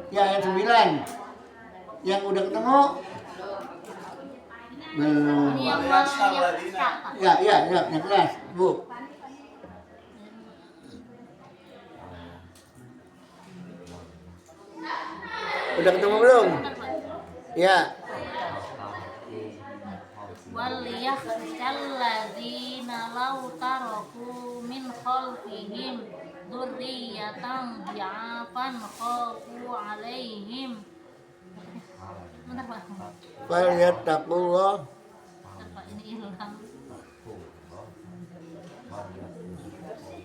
Ya, ayat 9. Yang udah ketemu? Belum. Ya, yang kelas, Bu. Udah ketemu belum? Ya. وَلْيَخْشَى الَّذِينَ لَوْ تَرَكُوا مِنْ خَلْفِهِمْ ذُرِّيَّةً ضِعَافًا خَافُوا عَلَيْهِمْ. Bentar, Pak. Falyattaqullah. Pak, ini hilang.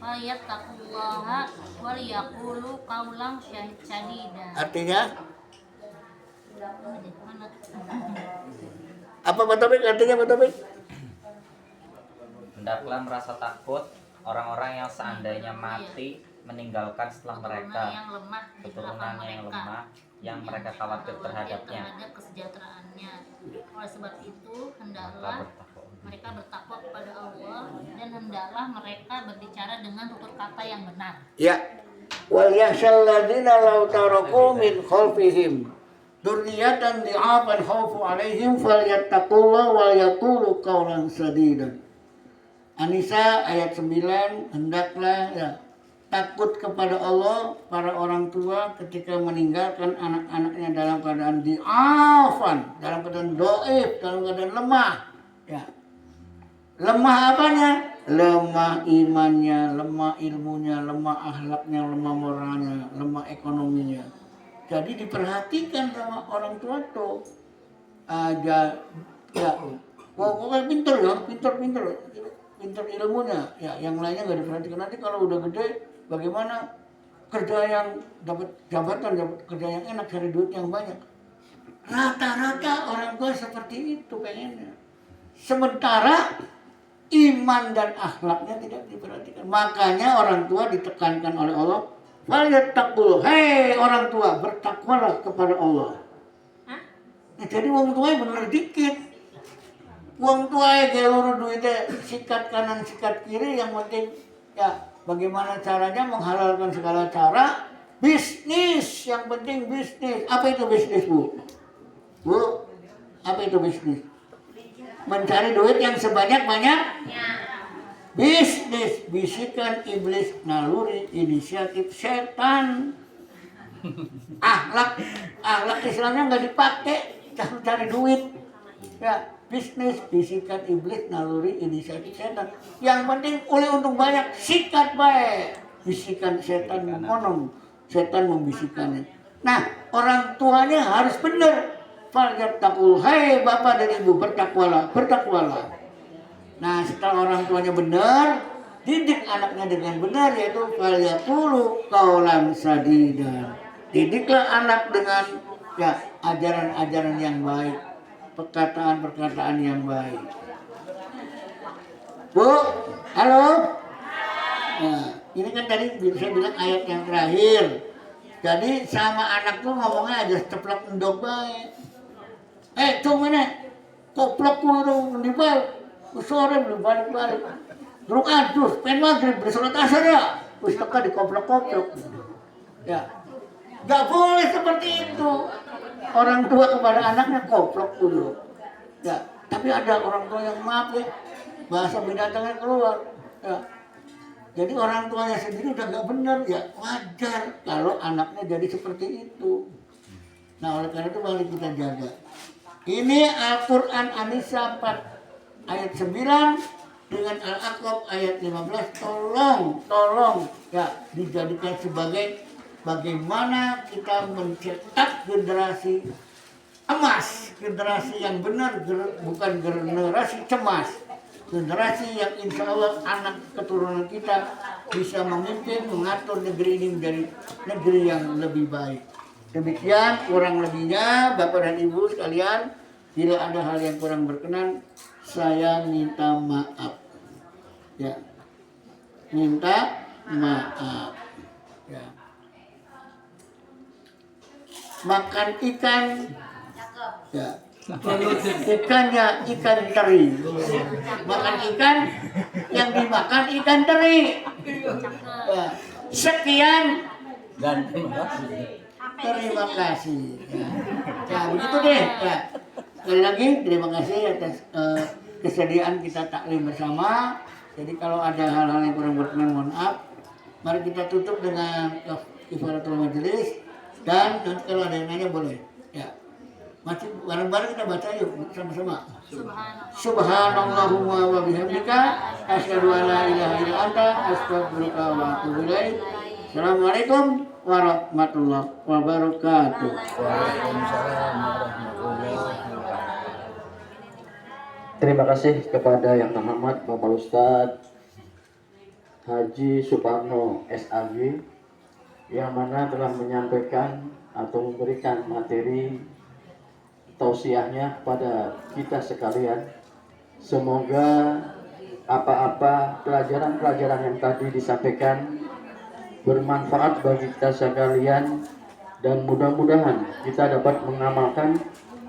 Falyattaqullaha wal yaqulu qawlan sadida. Artinya? Apa Pak Taufik? Artinya Pak Taufik? Hendaklah merasa takut orang-orang yang seandainya mati meninggalkan setelah mereka keturunannya yang lemah yang mereka khawatir terhadapnya. Terhadap kesejahteraannya. Oleh sebab itu hendaklah mereka bertakwa kepada Allah dan hendaklah mereka berbicara dengan tutur kata yang benar. Ya. Wal yakhshal ladzina law taraku min khalfihim dzurriyyatan dhi'afan khaufu 'alaihim falyattaqullaha wal yaqulu qawlan sadida. An-Nisa ayat 9, hendaklah ya takut kepada Allah para orang tua ketika meninggalkan anak-anaknya dalam keadaan dhi'afan, dalam keadaan dhaif, dalam keadaan lemah. Ya. Lemah apanya? Lemah imannya, lemah ilmunya, lemah akhlaknya, lemah moralnya, lemah ekonominya. Jadi diperhatikan sama orang tua tuh. Aja ya, pokoknya pintar ya, pintar ilmunya. Ya, yang lainnya nggak diperhatikan. Nanti kalau udah gede, bagaimana kerja yang dapat jabatan, dapat kerja yang enak, cari duit yang banyak. Rata-rata orang tua seperti itu kayaknya. Sementara iman dan akhlaknya tidak diperhatikan. Makanya orang tua ditekankan oleh Allah, "Falyattaqullah." Hei orang tua, bertakwalah kepada Allah. Nah, jadi wong tua bener dikit. Wong tua geluru duitnya sikat kanan sikat kiri, yang penting ya bagaimana caranya menghalalkan segala cara. Bisnis, yang penting bisnis. Apa itu bisnis, Bu? Bu, apa itu bisnis? Mencari duit yang sebanyak-banyaknya. Bisnis, bisikan iblis, naluri, inisiatif setan. Akhlak Islamnya nggak dipakai, cari duit. Ya, bisnis, bisikan iblis, naluri, inisiatif setan. Yang penting oleh untung banyak, sikat baik. Bisikan setan memonong, setan membisikannya. Nah, orang tuanya harus benar. Falyattaqul, hai bapak dan ibu, bertakwalah, bertakwalah. Nah, setelah orang tuanya benar, didik anaknya dengan benar, yaitu falyaqulu qaulan sadidan. Didiklah anak dengan ya ajaran-ajaran yang baik, perkataan-perkataan yang baik. Bu, halo. Nah, ini kan tadi saya bilang ayat yang terakhir. Jadi sama anak tuh ngomongnya aja ceplok endok baik. Tuh mana? Koplok dulu di balik. Sore belum balik-balik. Terus terus pen maghrib bersolat asar ya. Terus teka di koplok-koplok. Ya. Gak boleh seperti itu. Orang tua kepada anaknya koplok dulu. Ya. Tapi ada orang tua yang maaf ya. Bahasa binatangnya keluar. Ya. Jadi orang tuanya sendiri udah gak benar ya, wajar kalau anaknya jadi seperti itu. Nah, oleh karena itu mari kita jaga. Ini Al-Quran An-Nisa 4 ayat 9 dengan Al-Aqab ayat 15. Tolong ya dijadikan sebagai bagaimana kita mencetak generasi emas, generasi yang benar, bukan generasi cemas. Generasi yang insya Allah anak keturunan kita bisa memimpin, mengatur negeri ini menjadi negeri yang lebih baik. Demikian kurang lebihnya Bapak dan Ibu sekalian. Bila ada hal yang kurang berkenan, saya minta maaf. Ya, minta maaf. Ya. Makan ikan. Ya. Ikannya ikan teri. Makan ikan yang dimakan ikan teri. Ya. Sekian dan terima kasih. Ya, begitu deh. Ya. Sekali lagi terima kasih atas kesediaan kita taklim bersama. Jadi kalau ada hal-hal yang kurang berkenan mohon maaf. Mari kita tutup dengan kifaratul majelis dan nanti kalau ada yang nanya boleh. Ya. Masih bareng-bareng kita baca yuk sama-sama. Subhanallahumma wa bihamdika asyhadu an la ilaha illa anta astaghfiruka wa atubu ilaik. Assalamualaikum warahmatullahi wabarakatuh. Waalaikumsalam warahmatullahi wabarakatuh. Terima kasih kepada Yang Terhormat Bapak Ustadz Haji Suparno SAG yang mana telah menyampaikan atau memberikan materi tausiahnya kepada kita sekalian. Semoga apa-apa pelajaran-pelajaran yang tadi disampaikan bermanfaat bagi kita sekalian dan mudah-mudahan kita dapat mengamalkan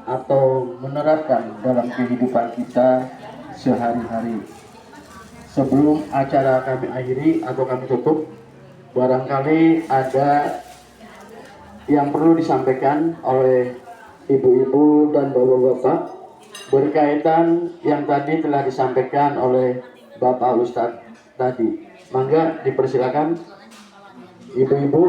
atau menerapkan dalam kehidupan kita sehari-hari. Sebelum acara kami akhiri atau kami tutup, barangkali ada yang perlu disampaikan oleh ibu-ibu dan bapak-bapak berkaitan yang tadi telah disampaikan oleh Bapak Ustadz tadi. Mangga dipersilakan ibu-ibu